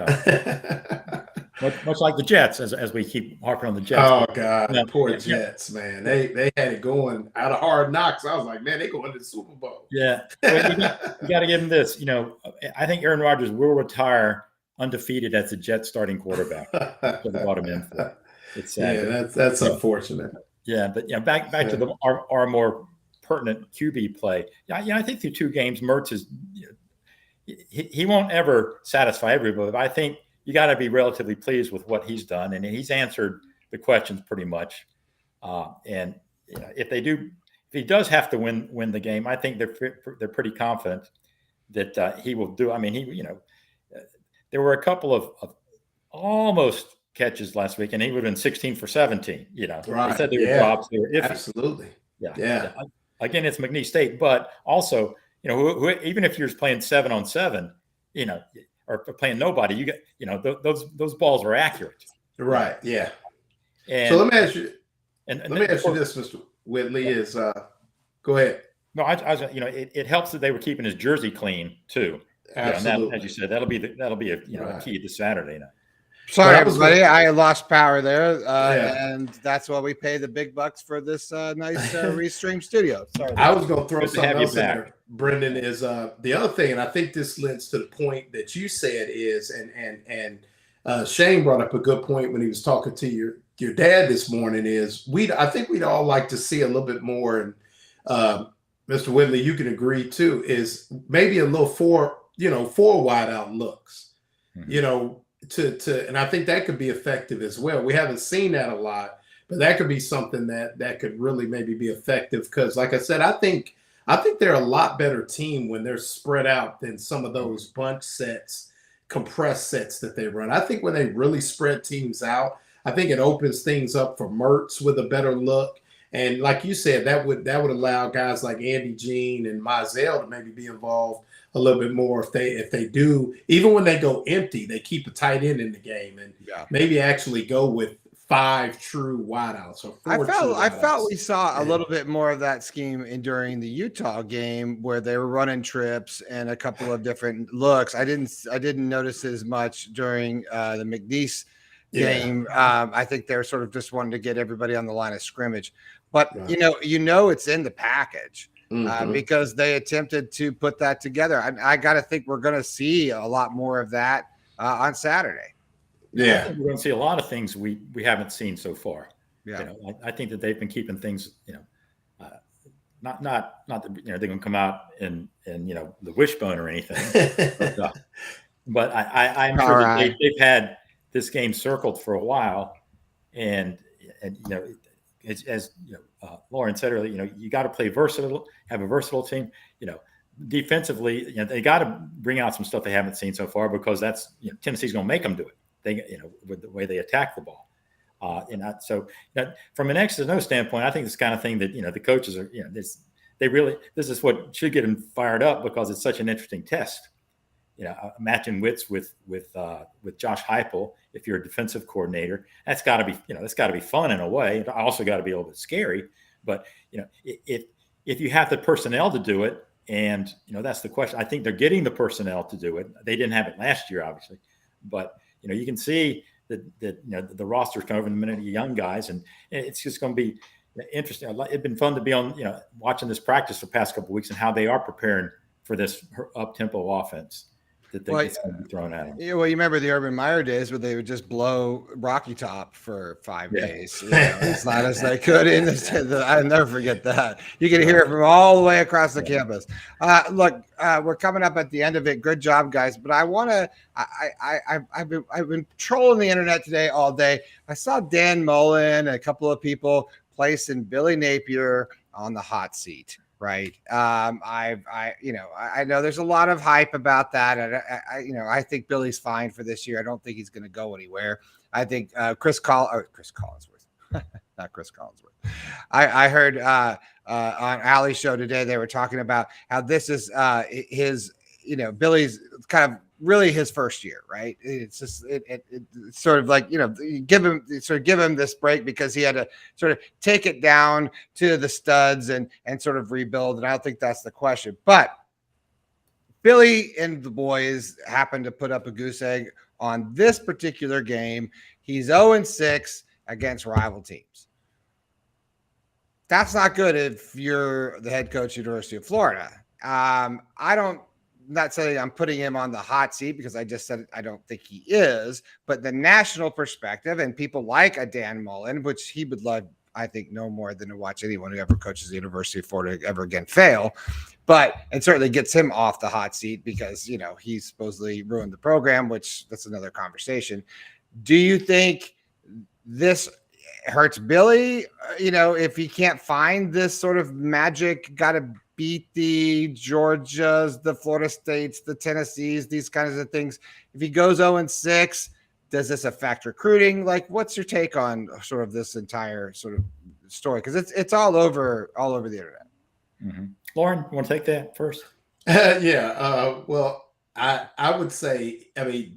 much like the Jets, as we keep harping on the Jets. Oh God, poor Jets, man. They had it going out of Hard Knocks. I was like, man, they going to the Super Bowl. Yeah, well, you got to give them this. I think Aaron Rodgers will retire undefeated as the Jets starting quarterback. That's what they brought him in for. It's sad. Yeah, that's unfortunate. Yeah, but back to our more pertinent QB play. Yeah, I think through two games, Mertz is he won't ever satisfy everybody, but I think you got to be relatively pleased with what he's done, and he's answered the questions pretty much. And if he does have to win the game, I think they're pretty confident that he will do. I mean, there were a couple of almost catches last week, and he would have been 16 for 17. Right. They said they were drops. They were iffy. Absolutely. Yeah. Again, it's McNeese State, but also, even if you're playing 7-on-7, or playing nobody, you get, those balls are accurate. Right. Yeah. And, so let me ask you. Let me ask you this, Mr. Whitley. Is go ahead. No, it helps that they were keeping his jersey clean too. Absolutely. And that, as you said, that'll be a a key this Saturday night. Sorry, everybody. I lost power there, and that's why we pay the big bucks for this nice Restream studio. Sorry. I was going to throw something else in there, Brendan. Is the other thing, and I think this lends to the point that you said is, and Shane brought up a good point when he was talking to your dad this morning. Is I think we'd all like to see a little bit more, and Mr. Whitley, you can agree too. Is maybe a little four wide out looks, and I think that could be effective as well. We haven't seen that a lot, but that could be something that could really maybe be effective. Because, like I said, I think they're a lot better team when they're spread out than some of those bunch sets, compressed sets that they run. I think when they really spread teams out, I think it opens things up for Mertz with a better look. And like you said, that would allow guys like Andy Jean and Mizell to maybe be involved a little bit more if they do. Even when they go empty, they keep a tight end in the game and maybe actually go with 5 true wideouts or 4 I felt we saw a little bit more of that scheme during the Utah game where they were running trips and a couple of different looks. I didn't notice as much during the McNeese game. I think they're sort of just wanting to get everybody on the line of scrimmage. But it's in the package because they attempted to put that together. I got to think we're going to see a lot more of that on Saturday. Yeah, I think we're going to see a lot of things we haven't seen so far. Yeah, I think that they've been keeping things, not that they're going to come out and the wishbone or anything. but I'm sure that they've had this game circled for a while, and as Lauren said earlier, you got to play versatile, have a versatile team. Defensively, they got to bring out some stuff they haven't seen so far because that's Tennessee's going to make them do it. With the way they attack the ball, so from an X's and O standpoint, I think this kind of thing that the coaches are this is what should get them fired up because it's such an interesting test. Matching wits with Josh Heupel. If you're a defensive coordinator, that's got to be fun in a way. It also got to be a little bit scary. But if you have the personnel to do it, and that's the question. I think they're getting the personnel to do it. They didn't have it last year, obviously, but you can see that the roster's coming over the minute of young guys, and it's just going to be interesting. It's been fun to be on watching this practice the past couple of weeks and how they are preparing for this up-tempo offense that Well, gets going to be thrown at them. Yeah, well, you remember the Urban Meyer days where they would just blow Rocky Top for 5 Yeah. days, as loud as they could. I'll never forget that. You could hear it from all the way across the campus. Look, we're coming up at the end of it. Good job, guys. But I want to. I've been trolling the internet today all day. I saw Dan Mullen and a couple of people placing Billy Napier on the hot seat. Right. I know there's a lot of hype about that. And I think Billy's fine for this year. I don't think he's going to go anywhere. I think Chris Collinsworth, not Chris Collinsworth. I heard on Allie's show today, they were talking about how this is his, Billy's kind of really his first year, right? It's just it's sort of like, give him this break because he had to sort of take it down to the studs and sort of rebuild. And I don't think that's the question. But Billy and the boys happened to put up a goose egg on this particular game. He's 0-6 against rival teams. That's not good if you're the head coach of University of Florida. Not saying I'm putting him on the hot seat because I just said I don't think he is, but the national perspective and people like a Dan Mullen, which he would love, I think, no more than to watch anyone who ever coaches the University of Florida ever again fail. And certainly gets him off the hot seat because, he supposedly ruined the program, which that's another conversation. Do you think this hurts Billy? If he can't find this sort of magic, got to beat the Georgias, the Florida States, the Tennessees, these kinds of things. If he goes 0-6, does this affect recruiting? Like, what's your take on sort of this entire sort of story? Because it's all over the internet. Mm-hmm. Lauren, you want to take that first? Well, I would say,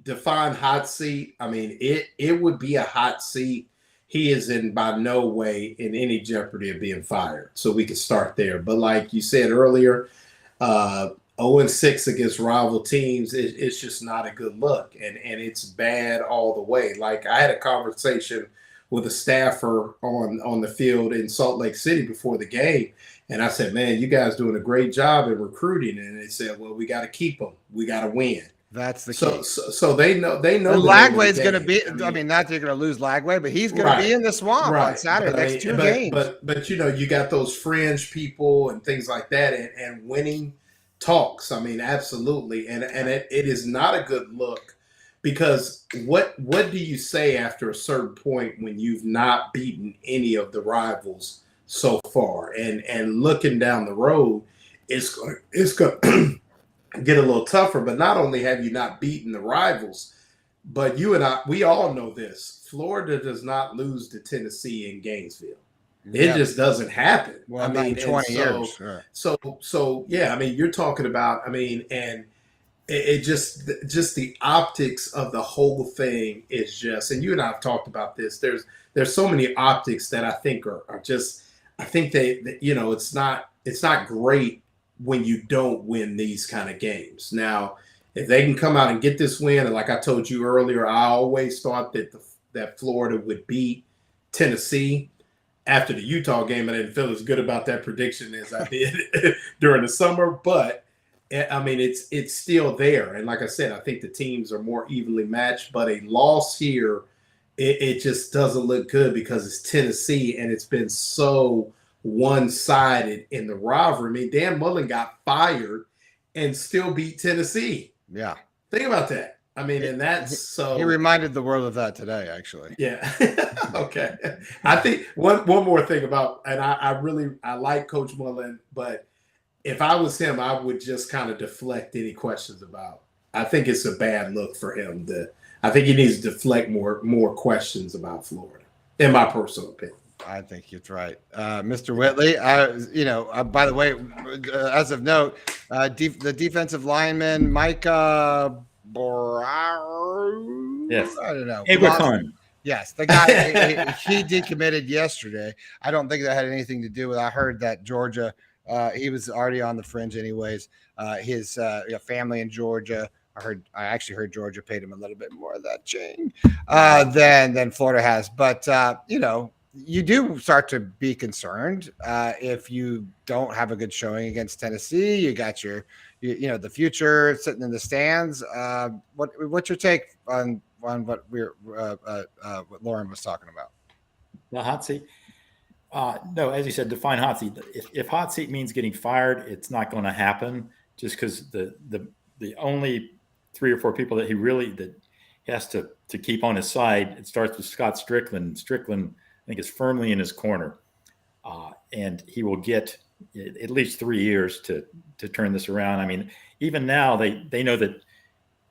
define hot seat. It would be a hot seat. He is by no way in any jeopardy of being fired. So we can start there. But like you said earlier, 0-6 against rival teams, it's just not a good look. And it's bad all the way. Like I had a conversation with a staffer on the field in Salt Lake City before the game. And I said, man, you guys doing a great job in recruiting. And they said, well, we got to keep them. We got to win. That's the key. So they know. Lagway's going to be. Not that you're going to lose Lagway, but he's going to be in the swamp on Saturday. Next 2 games. But you got those fringe people and things like that, and winning talks. Absolutely, and it is not a good look because what do you say after a certain point when you've not beaten any of the rivals so far, and looking down the road, it's going get a little tougher. But not only have you not beaten the rivals, but you and I, we all know this. Florida does not lose to Tennessee in Gainesville. It just doesn't happen. Well, 20 years. Sure. So yeah, you're talking about, and it just the optics of the whole thing is just, and you and I have talked about this. There's so many optics that I think are just, I think it's not great when you don't win these kind of games. Now, if they can come out and get this win, and like I told you earlier, I always thought that Florida would beat Tennessee. After the Utah game, I didn't feel as good about that prediction as I did during the summer. But it's still there. And like I said, I think the teams are more evenly matched. But a loss here, it just doesn't look good because it's Tennessee, and it's been so one-sided in the rivalry. Dan Mullen got fired and still beat Tennessee. Yeah. Think about that. And that's so. He reminded the world of that today, actually. Yeah. Okay. I think one more thing about, and I like Coach Mullen, but if I was him, I would just kind of deflect any questions about. I think it's a bad look for him. I think he needs to deflect more questions about Florida, in my personal opinion. I think you're right. Mr. Whitley, by the way, as of note, the defensive lineman, Micah Yes. I don't know. Abercon. Yes, the guy, he decommitted yesterday. I don't think that had anything to do with, I heard that Georgia, he was already on the fringe anyways. His family in Georgia, I actually heard Georgia paid him a little bit more of that chain than Florida has. But, you do start to be concerned if you don't have a good showing against Tennessee. You got the future sitting in the stands. What's your take on what what Lauren was talking about? The hot seat. No, as you said, define hot seat. If hot seat means getting fired, it's not going to happen. Just because the only 3 or 4 people that he has to keep on his side, it starts with Scott Strickland. Strickland, I think, is firmly in his corner, and he will get at least 3 years to turn this around. I mean, even now they know that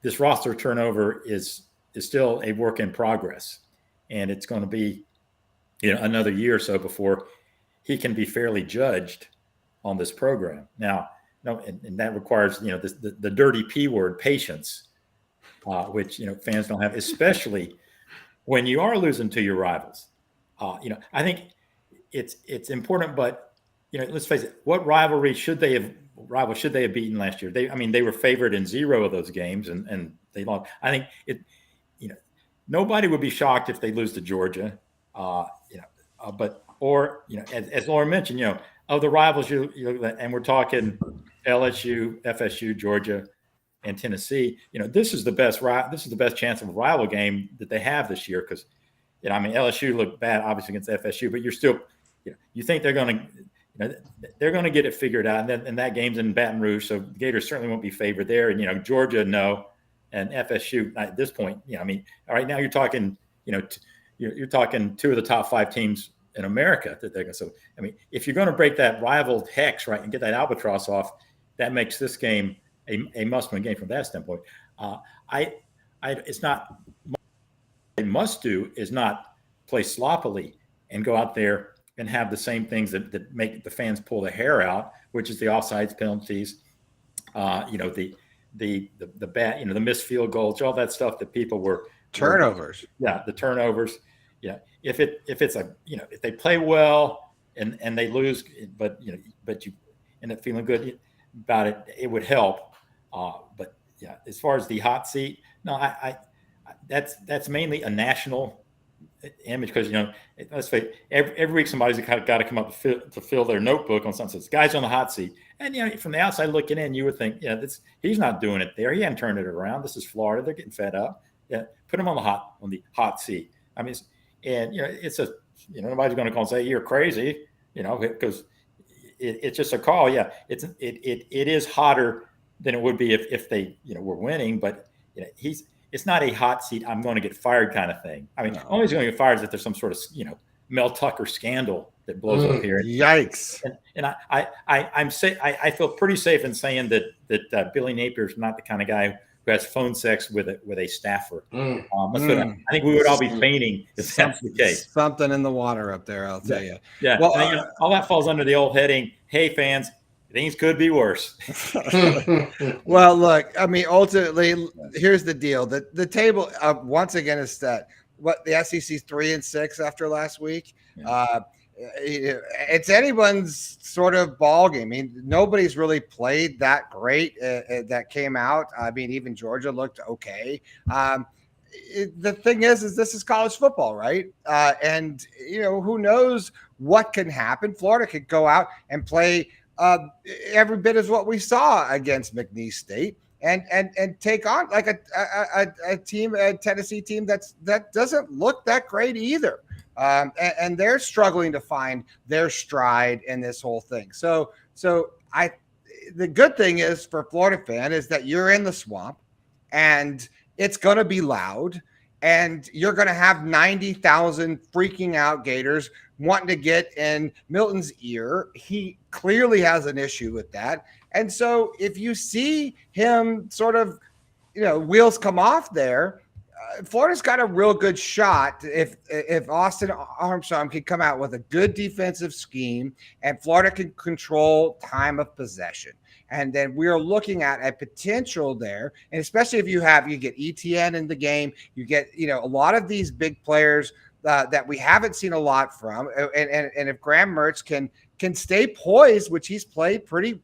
this roster turnover is still a work in progress, and it's going to be another year or so before he can be fairly judged on this program. Now, and that requires the dirty P word, patience, which fans don't have, especially when you are losing to your rivals. I think it's important, but let's face it. What rivalry should they have beaten last year? They were favored in 0 of those games, and they lost. I think nobody would be shocked if they lose to Georgia. As Lauren mentioned, of the rivals, and we're talking LSU, FSU, Georgia, and Tennessee. This is the best chance of a rival game that they have this year because, LSU looked bad obviously against FSU, but you're still, you think they're going to get it figured out, and that game's in Baton Rouge, so the Gators certainly won't be favored there, and Georgia no, and FSU at this point, right now you're talking, you're talking 2 of the top 5 teams in America that they're going to. So, if you're going to break that rival hex, right, and get that albatross off, that makes this game a must-win game from that standpoint. It's not. What they must do is not play sloppily and go out there and have the same things that make the fans pull the hair out, which is the offsides penalties, the bad, the missed field goals, all that stuff that people were turnovers. The turnovers. If they play well and they lose, but you end up feeling good about it, it would help. But as far as the hot seat, no, that's mainly a national image because let's face it, every week somebody's got to come up to fill their notebook on something. Says guys on the hot seat, and from the outside looking in, you would think, he's not doing it there. He hadn't turned it around. This is Florida. They're getting fed up. Put him on the hot seat. It's nobody's going to call and say you're crazy, because it's just a call. Yeah, it is hotter than it would be if they were winning, but it's not a hot seat. I'm going to get fired kind of thing. No. Only he's going to get fired is if there's some sort of Mel Tucker scandal that blows up here. Yikes! And I feel pretty safe in saying that Billy Napier is not the kind of guy who has phone sex with a staffer. I think we would all be fainting if that's the case. Something in the water up there, I'll tell you. Yeah. Well, all that falls under the old heading, hey, fans, things could be worse. Well, look, ultimately, here's the deal. The table, once again, is set. What the SEC's 3-6 after last week. Yeah. It's anyone's sort of ball game. Nobody's really played that great that came out. Even Georgia looked okay. The thing is this is college football, right? And who knows what can happen. Florida could go out and play every bit as what we saw against McNeese State and take on like a team, a Tennessee team that doesn't look that great either. And they're struggling to find their stride in this whole thing. So the good thing is for Florida fan is that you're in the swamp and it's going to be loud and you're going to have 90,000 freaking out Gators wanting to get in Milton's ear. He clearly has an issue with that. And so if you see him sort of, wheels come off there, Florida's got a real good shot if Austin Armstrong can come out with a good defensive scheme and Florida can control time of possession. And then we're looking at a potential there. And especially if you get ETN in the game, you get, a lot of these big players that we haven't seen a lot from. And if Graham Mertz can stay poised, which he's played pretty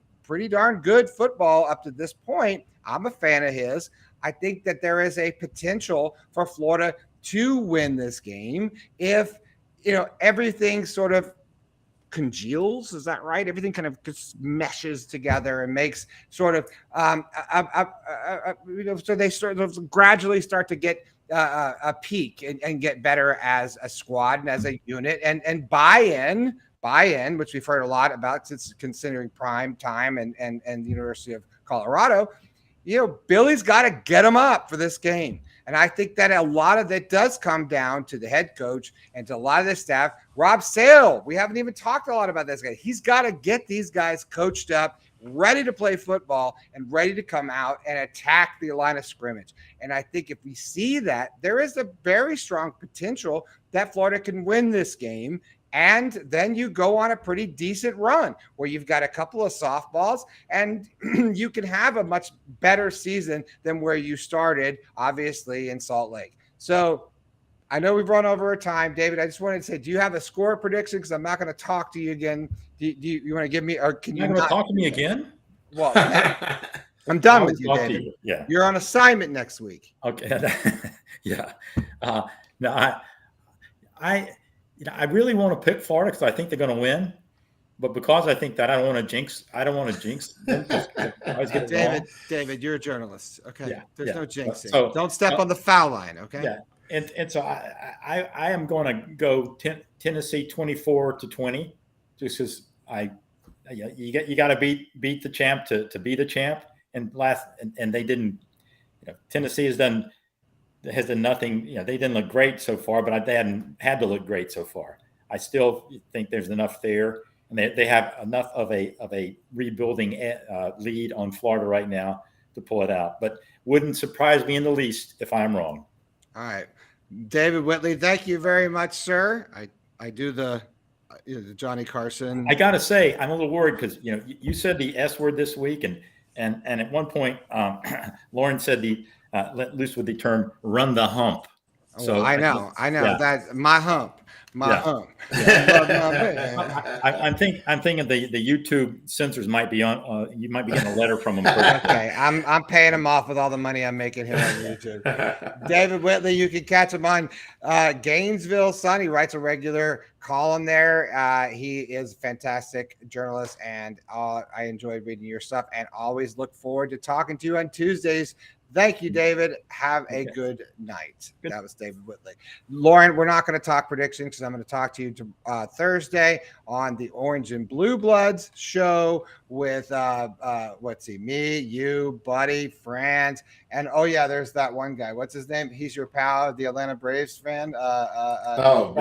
darn good football up to this point, I'm a fan of his. I think that there is a potential for Florida to win this game if everything sort of congeals. Is that right? Everything kind of just meshes together and makes sort of, so they sort of gradually start to get a peak and get better as a squad and as a unit and buy-in, which we've heard a lot about since considering prime time and University of Colorado. Billy's got to get them up for this game. And I think that a lot of that does come down to the head coach and to a lot of the staff. Rob Sale, we haven't even talked a lot about this guy. He's got to get these guys coached up, ready to play football, and ready to come out and attack the line of scrimmage. And I think if we see that, there is a very strong potential that Florida can win this game. And then you go on a pretty decent run where you've got a couple of softballs and you can have a much better season than where you started, obviously, in Salt Lake. So I know we've run over our time. David, I just wanted to say, do you have a score prediction? Because I'm not going to talk to you again. Do you want to give me, or can you not talk to me again? Well, I'm done with you, David. Yeah. You're on assignment next week. Okay. Yeah. No, I really want to pick Florida because I think they're going to win, but because I think that I don't want to jinx them. David, you're a journalist. Okay. Yeah, There's no jinxing. So, don't step on the foul line. Okay. Yeah. And so I am going to go Tennessee 24-20, just because you got to beat the champ to be the champ. And they didn't. Tennessee has done nothing. They didn't look great so far, but they hadn't had to look great so far. I still think there's enough there, and they have enough of a rebuilding lead on Florida right now to pull it out. But wouldn't surprise me in the least if I'm wrong. All right, David Whitley, thank you very much, sir. I do the Johnny Carson. I gotta say, I'm a little worried because you said the S word this week, and at one point, Lauren said let loose with the term "run the hump." So I know that my hump. I'm thinking the YouTube censors might be on. You might be getting a letter from them. Okay, I'm paying him off with all the money I'm making here on YouTube. David Whitley, you can catch him on Gainesville Sun. He writes a regular column there. He is a fantastic journalist, and I enjoyed reading your stuff. And always look forward to talking to you on Tuesdays. Thank you, David. Have a good night. That was David Whitley. Lauren, we're not going to talk predictions because I'm going to talk to you Thursday on the Orange and Blue Bloods show with, me, you, Buddy, Franz, and there's that one guy. What's his name? He's your pal, the Atlanta Braves fan. Mr.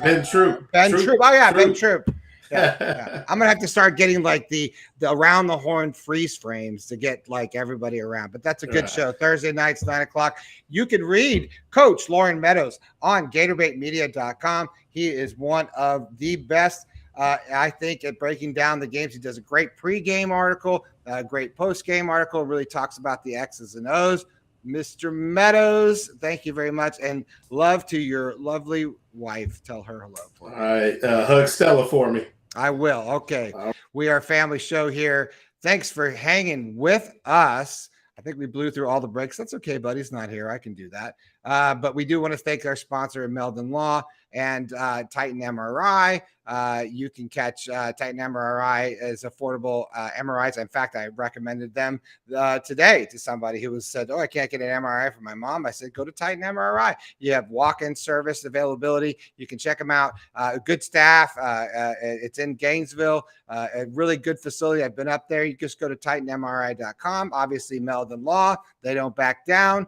Ben Troop. Ben Troop. Oh, yeah, Ben Troop. Yeah. I'm gonna have to start getting like the around the horn freeze frames to get like everybody around. But that's a good show. Thursday nights, 9:00. You can read Coach Lauren Meadows on GatorbaitMedia.com. He is one of the best, I think, at breaking down the games. He does a great pregame article, a great postgame article. Really talks about the X's and O's. Mr. Meadows, thank you very much, and love to your lovely wife. Tell her hello. All right, hug Stella for me. I will. Okay. We are a family show here. Thanks for hanging with us. I think we blew through all the breaks. That's okay, buddy's not here. I can do that. But we do want to thank our sponsor, Meldon Law and Titan MRI. You can catch Titan MRI as affordable MRIs. In fact, I recommended them today to somebody who said, I can't get an MRI for my mom. I said, go to Titan MRI. You have walk-in service availability. You can check them out. Good staff. It's in Gainesville. A really good facility. I've been up there. You just go to TitanMRI.com. Obviously, Meldon Law. They don't back down.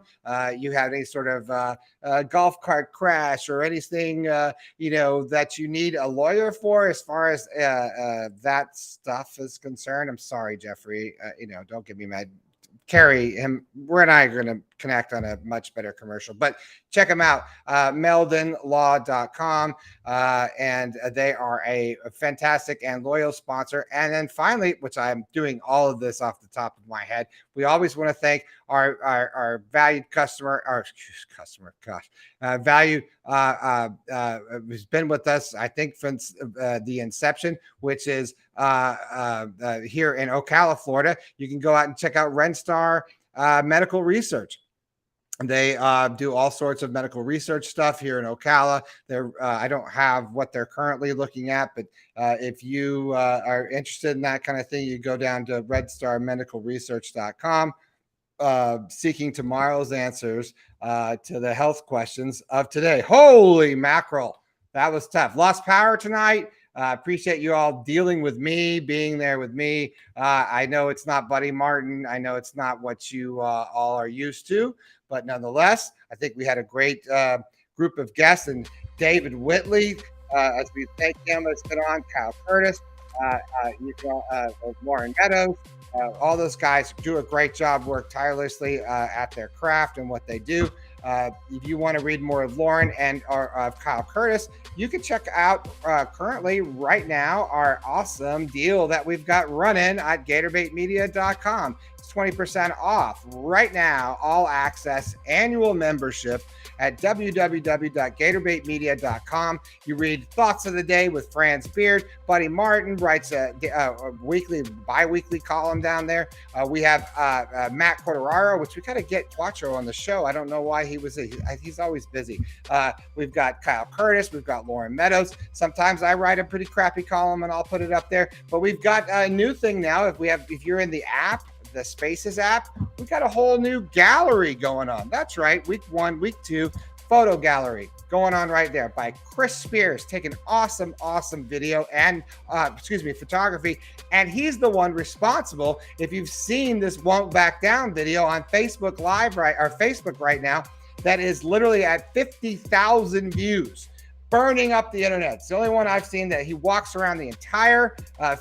You have any sort of golf cart crash or anything, that you need a lawyer for as far as that stuff is concerned. I'm sorry, Jeffrey. Don't get me mad. Carrie, him, We're and I are going to connect on a much better commercial, but check them out, meldonlaw.com. And they are a fantastic and loyal sponsor. And then finally, which I'm doing all of this off the top of my head, we always want to thank our valued customer, value who's been with us, I think, since the inception, which is here in Ocala, Florida. You can go out and check out Renstar Medical Research. They do all sorts of medical research stuff here in Ocala. I don't have what they're currently looking at, but if you are interested in that kind of thing, you go down to redstarmedicalresearch.com, seeking tomorrow's answers to the health questions of today. Holy mackerel. That was tough. Lost power tonight. Appreciate you all dealing with me, being there with me. I know it's not Buddy Martin. I know it's not what you all are used to, but nonetheless, I think we had a great group of guests. And David Whitley, as we thank him, has been on. Kyle Curtis, Lauren Meadows. All those guys do a great job, work tirelessly at their craft and what they do. If you want to read more of Lauren and of Kyle Curtis, you can check out currently right now our awesome deal that we've got running at GatorbaitMedia.com. It's 20% off right now, all access annual membership at www.gatorbaitmedia.com. You read Thoughts of the Day with Franz Beard. Buddy Martin writes a bi-weekly column down there. We have Matt Corderaro, which we got to get Quattro on the show. I don't know why he's always busy. We've got Kyle Curtis. We've got Lauren Meadows. Sometimes I write a pretty crappy column and I'll put it up there. But we've got a new thing now. If you're in the app, the Spaces app, we got a whole new gallery going on. That's right. Week 1, week 2, photo gallery going on right there by Chris Spears, taking awesome video and photography. And he's the one responsible. If you've seen this Won't Back Down video on Facebook Live Facebook right now, that is literally at 50,000 views. Burning up the internet. It's the only one I've seen that he walks around the entire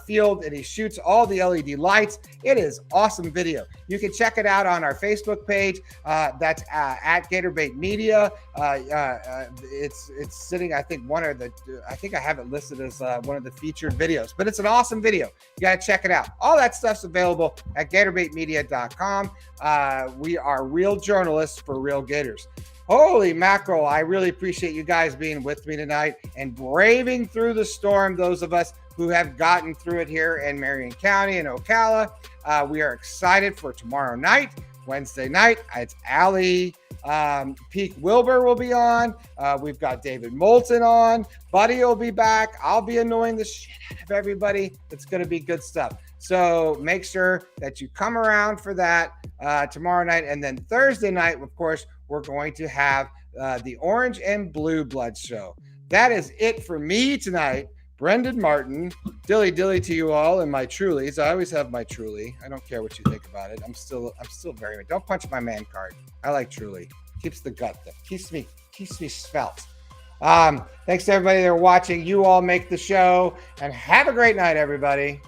field and he shoots all the LED lights. It is awesome video. You can check it out on our Facebook page. That's at Gatorbait Media. It's sitting, I think I have it listed as one of the featured videos, but it's an awesome video. You got to check it out. All that stuff's available at GatorbaitMedia.com. We are real journalists for real Gators. Holy mackerel. I really appreciate you guys being with me tonight and braving through the storm, those of us who have gotten through it here in Marion County and Ocala. We are excited for tomorrow night, Wednesday night. It's Allie Peak Wilbur will be on. We've got David Milton on. Buddy will be back. I'll be annoying the shit out of everybody. It's going to be good stuff. So make sure that you come around for that tomorrow night. And then Thursday night, of course, we're going to have the Orange and Blue Blood show. That is it for me tonight. Brendan Martin, dilly to you all and my Trulies. I always have my Truly. I don't care what you think about it. I'm still very. Don't punch my man card. I like Truly. Keeps the gut there. Keeps me svelte. Thanks to everybody that are watching. You all make the show, and have a great night, everybody.